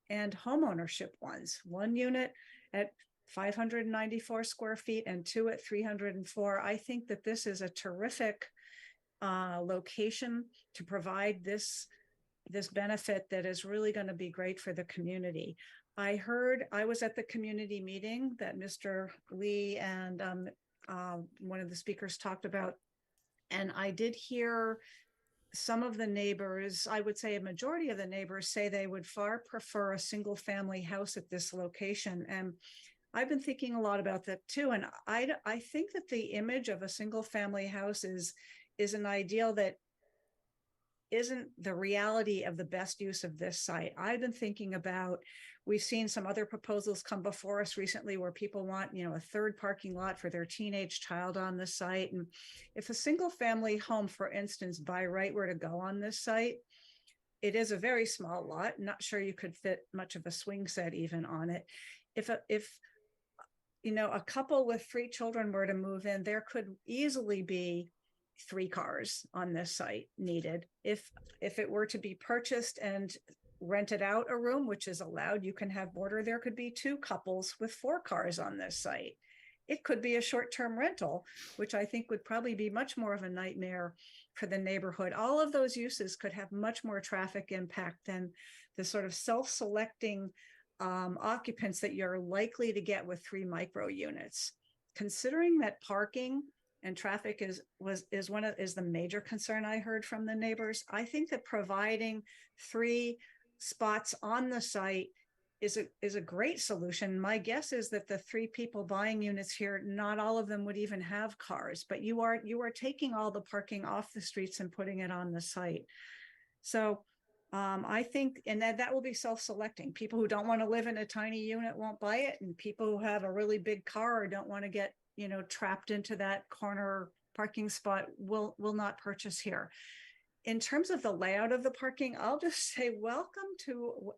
and homeownership ones. 1 unit at 594 square feet and 2 at 304. I think that this is a terrific location to provide this benefit that is really going to be great for the community. I was at the community meeting that Mr. Lee and one of the speakers talked about, and I did hear some of the neighbors, I would say a majority of the neighbors, say they would far prefer a single family house at this location. And I've been thinking a lot about that too. And I think that the image of a single family house is an ideal that isn't the reality of the best use of this site. I've been thinking about, we've seen some other proposals come before us recently where people want, a 3rd parking lot for their teenage child on the site. And if a single family home, for instance, by right were to go on this site, it is a very small lot. Not sure you could fit much of a swing set even on it. If a couple with 3 children were to move in, there could easily be 3 cars on this site needed. If it were to be purchased and rented out a room, which is allowed, you can have border, there could be 2 couples with 4 cars on this site. It could be a short-term rental, which I think would probably be much more of a nightmare for the neighborhood. All of those uses could have much more traffic impact than the sort of self-selecting occupants that you're likely to get with 3 micro units. Considering that parking and traffic is the major concern I heard from the neighbors, I think that providing 3 spots on the site is a great solution. My guess is that the 3 people buying units here, not all of them would even have cars, but you are taking all the parking off the streets and putting it on the site. So I think, and that will be self-selecting. People who don't want to live in a tiny unit won't buy it, and people who have a really big car or don't want to get trapped into that corner parking spot will not purchase here. In terms of the layout of the parking, I'll just say welcome to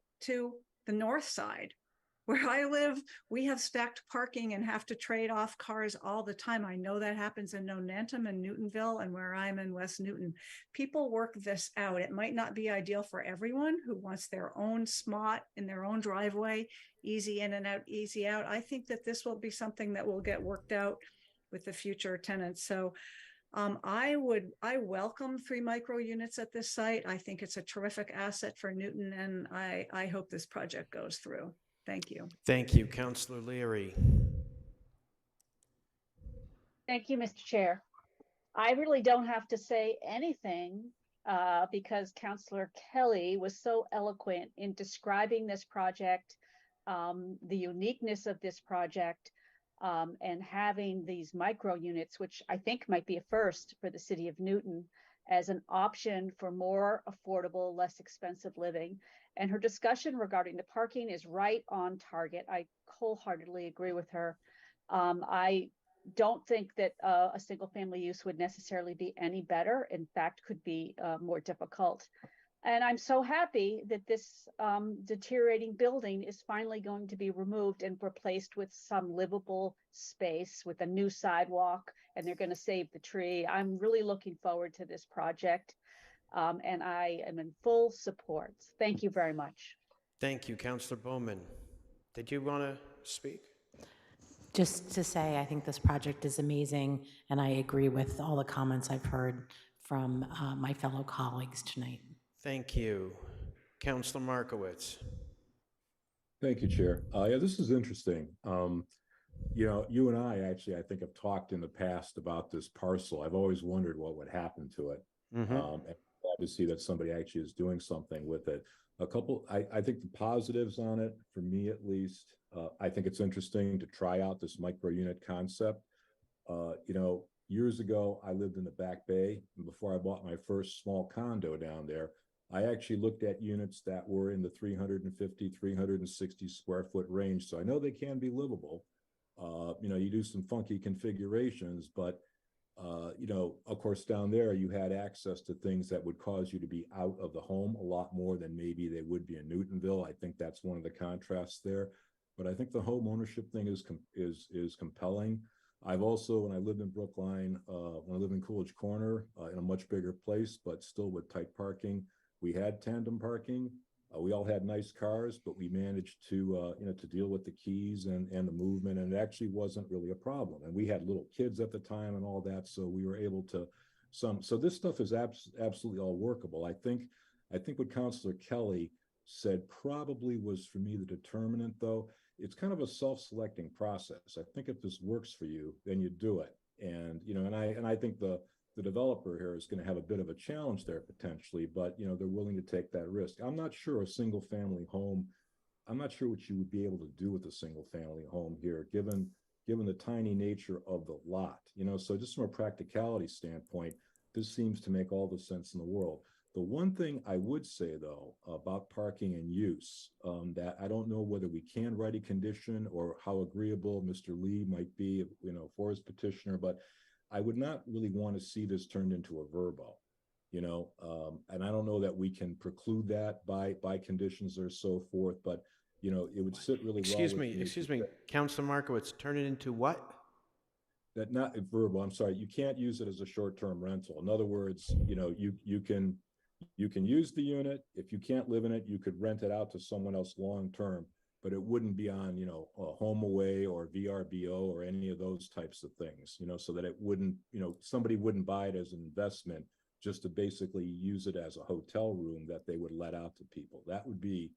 the north side. Where I live, we have stacked parking and have to trade off cars all the time. I know that happens in Nonantum and Newtonville, and where I'm in West Newton. People work this out. It might not be ideal for everyone who wants their own spot in their own driveway, easy in and out, easy out. I think that this will be something that will get worked out with the future tenants. So I welcome 3 micro units at this site. I think it's a terrific asset for Newton, and I hope this project goes through. Thank you. Thank you, Councillor Leary. Thank you, Mr. Chair. I really don't have to say anything because Councillor Kelly was so eloquent in describing this project, the uniqueness of this project, and having these micro units, which I think might be a first for the city of Newton, as an option for more affordable, less expensive living. And her discussion regarding the parking is right on target. I wholeheartedly agree with her. I don't think that a single family use would necessarily be any better. In fact, could be more difficult. And I'm so happy that this deteriorating building is finally going to be removed and replaced with some livable space with a new sidewalk, and they're going to save the tree. I'm really looking forward to this project, and I am in full support. Thank you very much. Thank you, Councillor Bowman. Did you want to speak? Just to say, I think this project is amazing, and I agree with all the comments I've heard from my fellow colleagues tonight. Thank you. Councillor Markowitz. Thank you, Chair. Yeah, this is interesting. You and I actually, I think, have talked in the past about this parcel. I've always wondered what would happen to it. And that to see that somebody actually is doing something with it. I think the positives on it, for me at least, I think it's interesting to try out this micro unit concept. Years ago, I lived in the Back Bay, and before I bought my first small condo down there, I actually looked at units that were in the 350, 360 square foot range. So I know they can be livable. You do some funky configurations, but of course, down there you had access to things that would cause you to be out of the home a lot more than maybe they would be in Newtonville. I think that's one of the contrasts there. But I think the home ownership thing is compelling. I've also, when I lived in Brookline, when I lived in Coolidge Corner, in a much bigger place, but still with tight parking, we had tandem parking. We all had nice cars, but we managed to deal with the keys and the movement, and it actually wasn't really a problem. And we had little kids at the time and all that, so we were able to so this stuff is absolutely all workable. I think what Councilor Kelly said probably was, for me, the determinant, though. It's kind of a self-selecting process. I think if this works for you, then you do it. And I think the developer here is going to have a bit of a challenge there potentially, but they're willing to take that risk. I'm not sure a single family home, I'm not sure what you would be able to do with a single family home here, given the tiny nature of the lot. So just from a practicality standpoint, this seems to make all the sense in the world. The one thing I would say, though, about parking and use, that I don't know whether we can write a condition or how agreeable Mr. Lee might be, for his petitioner, but I would not really want to see this turned into a verbo, and I don't know that we can preclude that by conditions or so forth, but, it would sit really well. Excuse me, Councilor Markowitz, turn it into what? That not verbal, I'm sorry, you can't use it as a short-term rental. In other words, you can use the unit. If you can't live in it, you could rent it out to someone else long-term, but it wouldn't be on, a home away or VRBO or any of those types of things, so that it wouldn't, somebody wouldn't buy it as an investment just to basically use it as a hotel room that they would let out to people. That would be,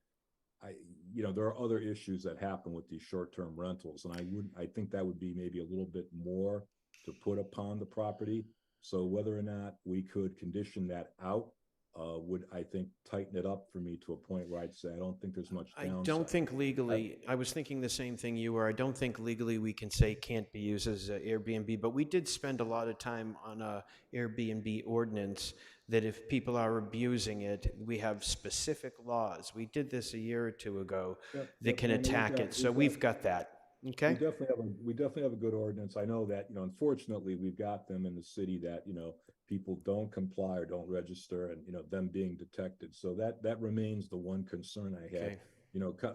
there are other issues that happen with these short-term rentals, and I think that would be maybe a little bit more to put upon the property. So whether or not we could condition that out would, I think, tighten it up for me to a point where I'd say I don't think there's much downside. I don't think legally, I was thinking the same thing you were. I don't think legally we can say can't be used as a Airbnb, but we did spend a lot of time on a Airbnb ordinance that if people are abusing it, we have specific laws. We did this a year or two ago that can attack it. So we've got that. Okay. We definitely have a good ordinance. I know that, unfortunately, we've got them in the city that, people don't comply or don't register, and, them being detected. So that remains the one concern I had. Okay.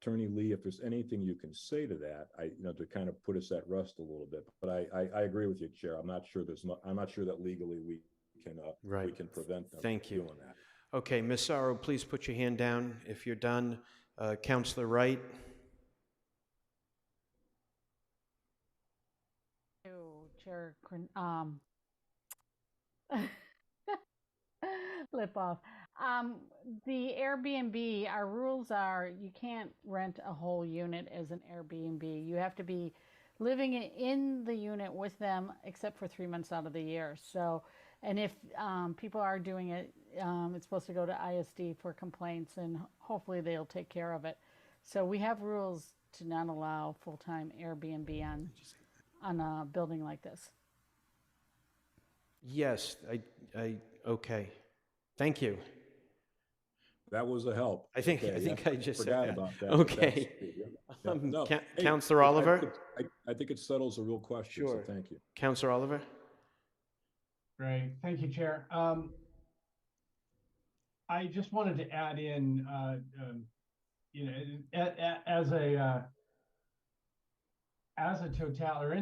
Attorney Lee, if there's anything you can say to that, to kind of put us at rest a little bit. But I agree with you, Chair. I'm not sure that legally we can prevent them Thank from you. doing that. Okay, Ms. Sorrow, please put your hand down if you're done. Councilor Wright. Chair, lip off. The Airbnb, our rules are you can't rent a whole unit as an Airbnb. You have to be living in the unit with them except for 3 months out of the year. So, and if people are doing it, it's supposed to go to ISD for complaints, and hopefully they'll take care of it. So we have rules to not allow full-time Airbnb on a building like this. Yes, okay. Thank you. That was a help. I think I just forgot said that. about that. Okay. Councilor Oliver? I think it settles a real question, Sure. so thank you. Councilor Oliver? Great, thank you, Chair. I just wanted to add in, in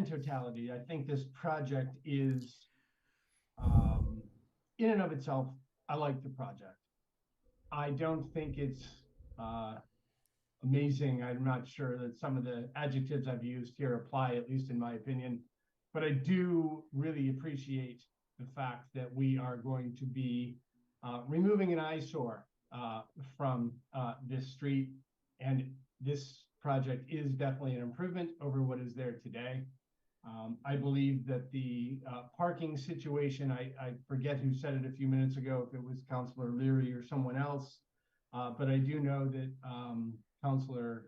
totality, I think this project is, in and of itself, I like the project. I don't think it's amazing. I'm not sure that some of the adjectives I've used here apply, at least in my opinion, but I do really appreciate the fact that we are going to be removing an eyesore from this street, and this project is definitely an improvement over what is there today. I believe that the parking situation, I forget who said it a few minutes ago, if it was Councilor Leary or someone else, but I do know that Councilor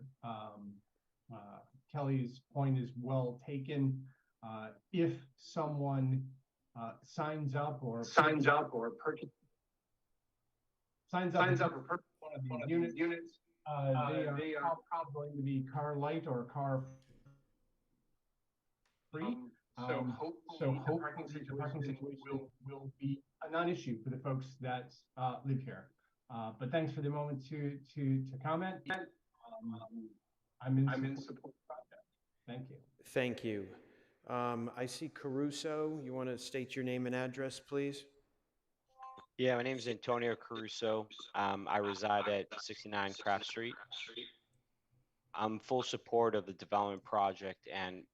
Kelly's point is well taken. If someone signs up or purchases one of these units, they are probably going to be car light or car free. So hopefully the parking situation will be a non-issue for the folks that live here. But thanks for the moment to comment. I'm in support of the project. Thank you. Thank you. I see Caruso. You want to state your name and address, please? Yeah, my name is Antonio Caruso. I reside at 69 Craft Street. I'm full support of the development project and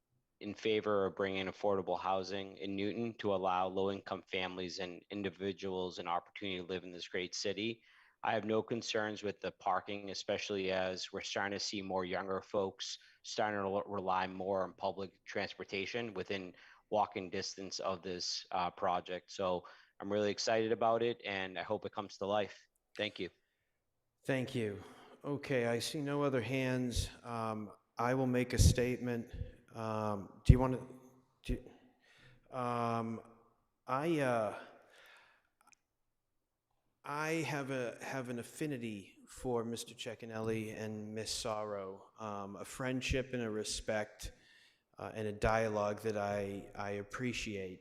in favor of bringing affordable housing in Newton to allow low-income families and individuals an opportunity to live in this great city. I have no concerns with the parking, especially as we're starting to see more younger folks starting to rely more on public transportation within walking distance of this project. So I'm really excited about it, and I hope it comes to life. Thank you. Thank you. Okay, I see no other hands. I will make a statement. Do you want to? I have an affinity for Mr. Cecchinelli and Miss Sorrow, a friendship and a respect and a dialogue that I appreciate.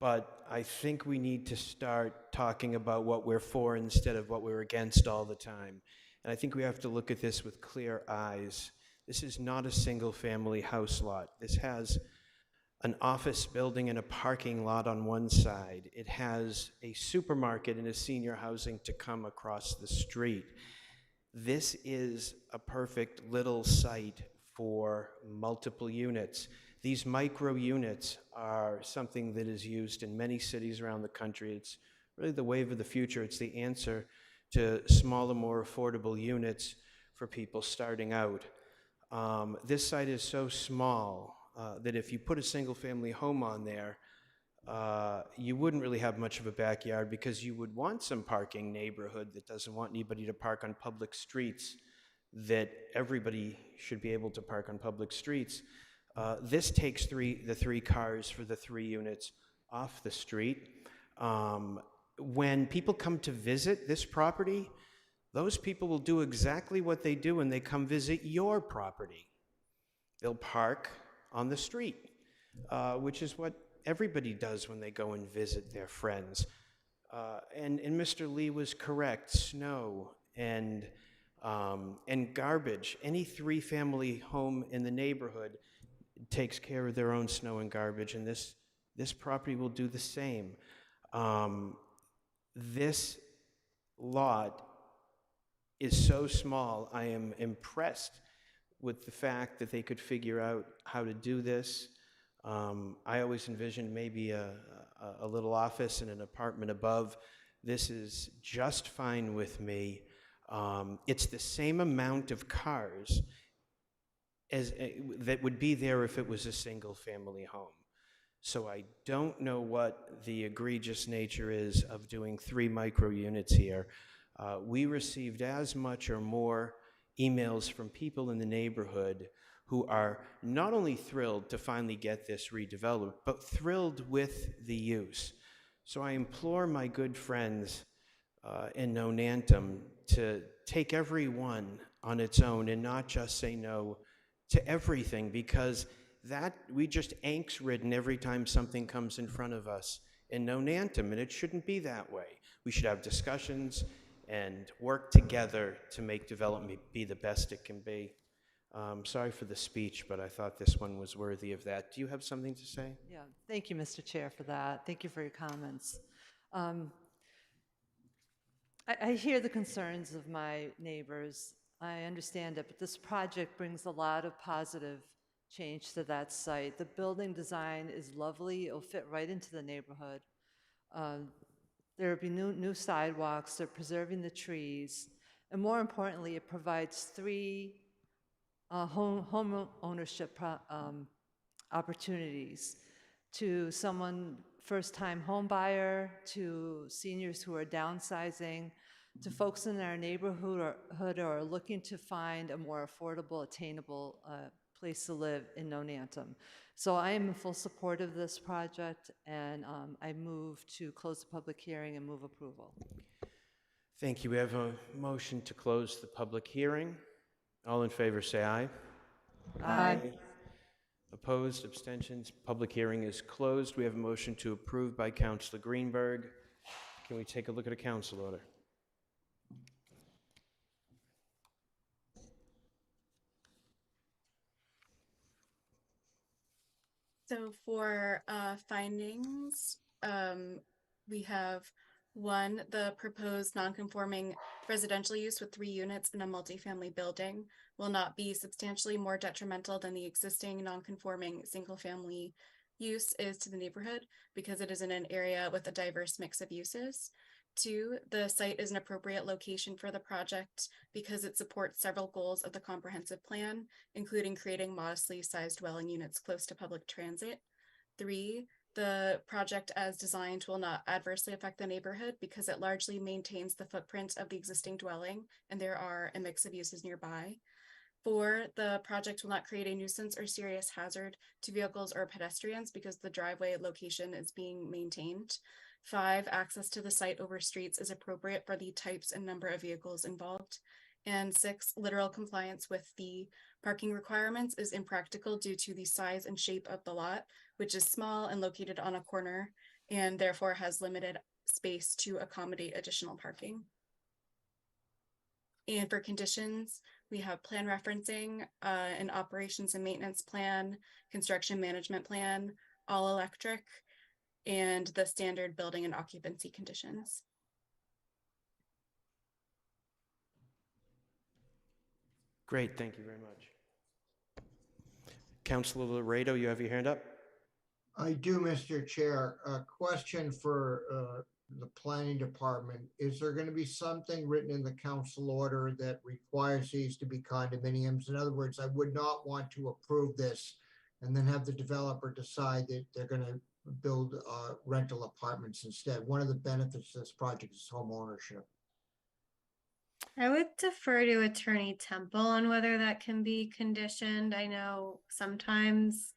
But I think we need to start talking about what we're for instead of what we're against all the time. And I think we have to look at this with clear eyes. This is not a single-family house lot. This has an office building and a parking lot on one side. It has a supermarket and a senior housing to come across the street. This is a perfect little site for multiple units. These micro units are something that is used in many cities around the country. It's really the wave of the future. It's the answer to smaller, more affordable units for people starting out. This site is so small that if you put a single-family home on there, you wouldn't really have much of a backyard because you would want some parking neighborhood that doesn't want anybody to park on public streets, that everybody should be able to park on public streets. This takes the three cars for the 3 units off the street. When people come to visit this property, those people will do exactly what they do when they come visit your property. They'll park on the street, which is what everybody does when they go and visit their friends. And Mr. Lee was correct. Snow and garbage. Any 3-family home in the neighborhood takes care of their own snow and garbage, and this property will do the same. This lot is so small. I am impressed with the fact that they could figure out how to do this. I always envisioned maybe a little office and an apartment above. This is just fine with me. It's the same amount of cars as that would be there if it was a single-family home. So I don't know what the egregious nature is of doing 3 micro units here. We received as much or more emails from people in the neighborhood who are not only thrilled to finally get this redeveloped, but thrilled with the use. So I implore my good friends in Nonantum to take every one on its own and not just say no to everything, because that we just angst-ridden every time something comes in front of us in Nonantum, and it shouldn't be that way. We should have discussions and work together to make development be the best it can be. Sorry for the speech, but I thought this one was worthy of that. Do you have something to say? Yeah, thank you, Mr. Chair, for that. Thank you for your comments. I hear the concerns of my neighbors. I understand it, but this project brings a lot of positive change to that site. The building design is lovely. It'll fit right into the neighborhood. There will be new sidewalks. They're preserving the trees. And more importantly, it provides 3 home ownership opportunities to someone first-time home buyer, to seniors who are downsizing, to folks in our neighborhood who are looking to find a more affordable, attainable place to live in Nonantum. So I am in full support of this project, and I move to close the public hearing and move approval. Thank you. We have a motion to close the public hearing. All in favor, say aye. Aye. Opposed, abstentions, public hearing is closed. We have a motion to approve by Councilor Greenberg. Can we take a look at a council order? So for findings, we have one, the proposed non-conforming residential use with 3 units in a multifamily building will not be substantially more detrimental than the existing non-conforming single-family use is to the neighborhood because it is in an area with a diverse mix of uses. 2, the site is an appropriate location for the project because it supports several goals of the comprehensive plan, including creating modestly sized dwelling units close to public transit. 3, the project as designed will not adversely affect the neighborhood because it largely maintains the footprint of the existing dwelling and there are a mix of uses nearby. 4, the project will not create a nuisance or serious hazard to vehicles or pedestrians because the driveway location is being maintained. 5, access to the site over streets is appropriate for the types and number of vehicles involved. And 6, literal compliance with the parking requirements is impractical due to the size and shape of the lot, which is small and located on a corner and therefore has limited space to accommodate additional parking. And for conditions, we have plan referencing, an operations and maintenance plan, construction management plan, all electric, and the standard building and occupancy conditions. Great, thank you very much. Councilor Laredo, you have your hand up? I do, Mr. Chair. A question for the planning department. Is there going to be something written in the council order that requires these to be condominiums? In other words, I would not want to approve this and then have the developer decide that they're going to build rental apartments instead. One of the benefits of this project is home ownership. I would defer to Attorney Temple on whether that can be conditioned. I know sometimes,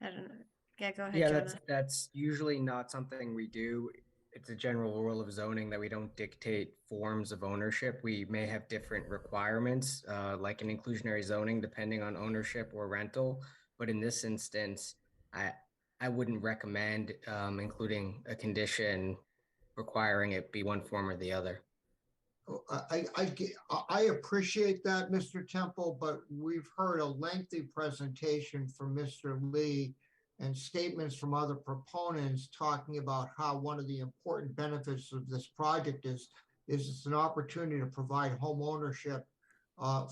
I don't know. Yeah, go ahead, Yeah, Jonah. that's usually not something we do. It's a general rule of zoning that we don't dictate forms of ownership. We may have different requirements, like in inclusionary zoning, depending on ownership or rental. But in this instance, I wouldn't recommend including a condition requiring it be one form or the other. I appreciate that, Mr. Temple, but we've heard a lengthy presentation from Mr. Lee and statements from other proponents talking about how one of the important benefits of this project is it's an opportunity to provide home ownership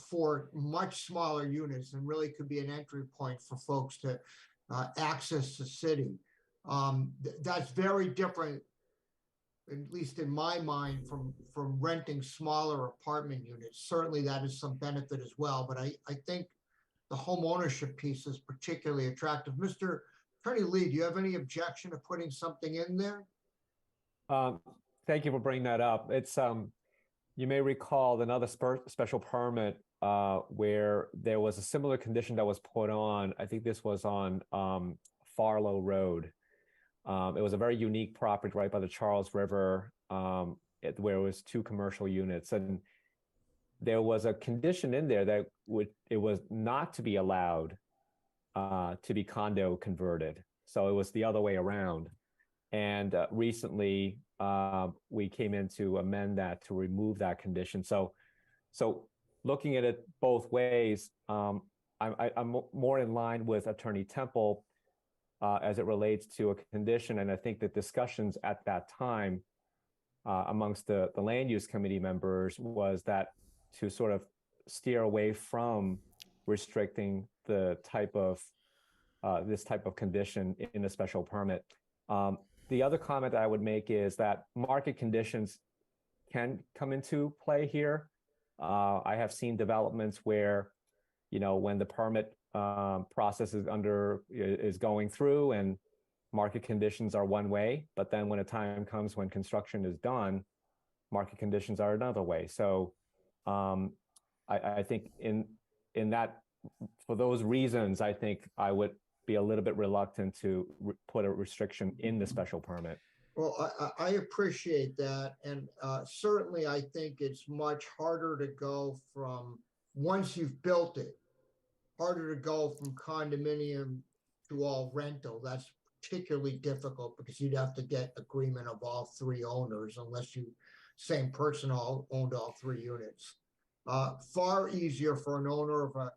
for much smaller units and really could be an entry point for folks to access the city. That's very different, at least in my mind, from renting smaller apartment units. Certainly that is some benefit as well, but I think the home ownership piece is particularly attractive. Mr. Attorney Lee, do you have any objection to putting something in there? Thank you for bringing that up. It's you may recall another special permit where there was a similar condition that was put on. I think this was on Farlow Road. It was a very unique property right by the Charles River, where it was 2 commercial units, and there was a condition in there that it was not to be allowed to be condo converted. So it was the other way around. And recently, we came in to amend that to remove that condition. So looking at it both ways, I'm more in line with Attorney Temple as it relates to a condition. And I think that discussions at that time amongst the land use committee members was that to sort of steer away from restricting the type of this type of condition in a special permit. The other comment I would make is that market conditions can come into play here. I have seen developments where, when the permit process is going through, and market conditions are one way, but then when a time comes when construction is done, market conditions are another way. So I think in that, for those reasons, I think I would be a little bit reluctant to put a restriction in the special permit. Well, I appreciate that. And certainly I think it's much harder to go from, once you've built it, harder to go from condominium to all rental. That's particularly difficult because you'd have to get agreement of all three owners unless you, same person owned all three units. Far easier for an owner of a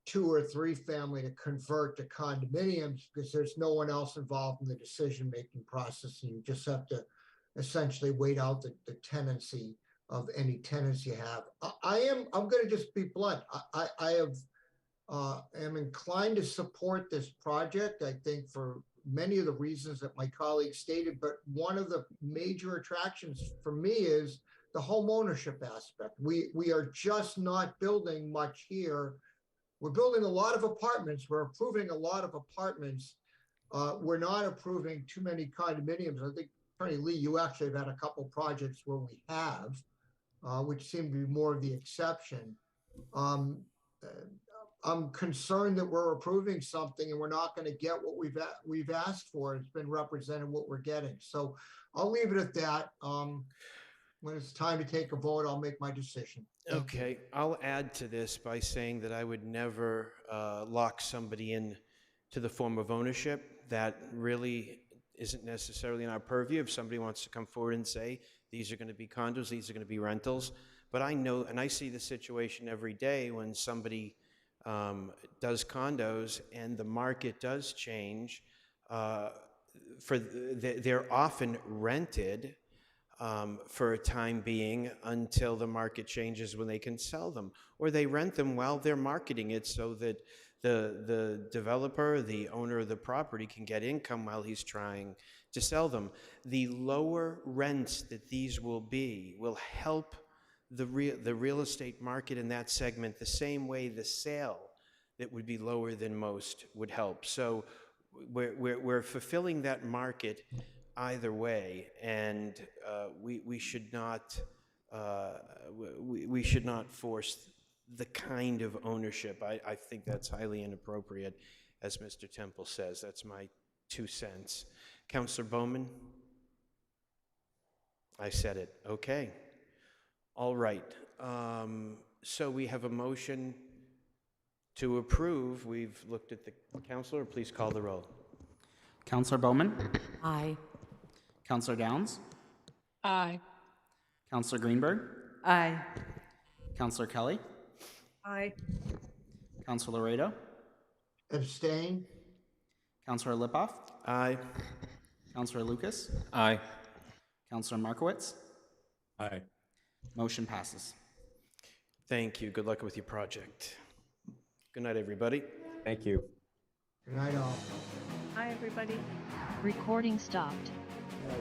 2 or 3 family to convert to condominiums because there's no one else involved in the decision-making process. And you just have to essentially wait out the tenancy of any tenants you have. I'm going to just be blunt. I am inclined to support this project. I think for many of the reasons that my colleagues stated, but one of the major attractions for me is the home ownership aspect. We are just not building much here. We're building a lot of apartments. We're approving a lot of apartments. We're not approving too many condominiums. I think, Attorney Lee, you actually have had a couple projects where we have, which seem to be more of the exception. I'm concerned that we're approving something and we're not going to get what we've asked for. It's been represented what we're getting. So I'll leave it at that. When it's time to take a vote, I'll make my decision. Okay, I'll add to this by saying that I would never lock somebody in to the form of ownership. That really isn't necessarily in our purview. If somebody wants to come forward and say, these are going to be condos, these are going to be rentals. But I know, and I see the situation every day when somebody does condos and the market does change. They're often rented for a time being until the market changes when they can sell them, or they rent them while they're marketing it so that the developer, the owner of the property, can get income while he's trying to sell them. The lower rents that these will be will help the real estate market in that segment the same way the sale that would be lower than most would help. So we're fulfilling that market either way, and we should not force the kind of ownership. I think that's highly inappropriate, as Mr. Temple says. That's my 2 cents. Councillor Bowman? I said it. Okay. All right. So we have a motion to approve. We've looked at the councillor. Please call the roll. Councillor Bowman? Aye. Councillor Downs? Aye. Councillor Greenberg? Aye. Councillor Kelly? Aye. Councillor Laredo? Abstain? Councillor Lipoff? Aye. Councillor Lucas? Aye. Councillor Markowitz? Aye. Motion passes. Thank you. Good luck with your project. Good night, everybody. Thank you. Good night, all. Hi, everybody. Recording stopped. Right.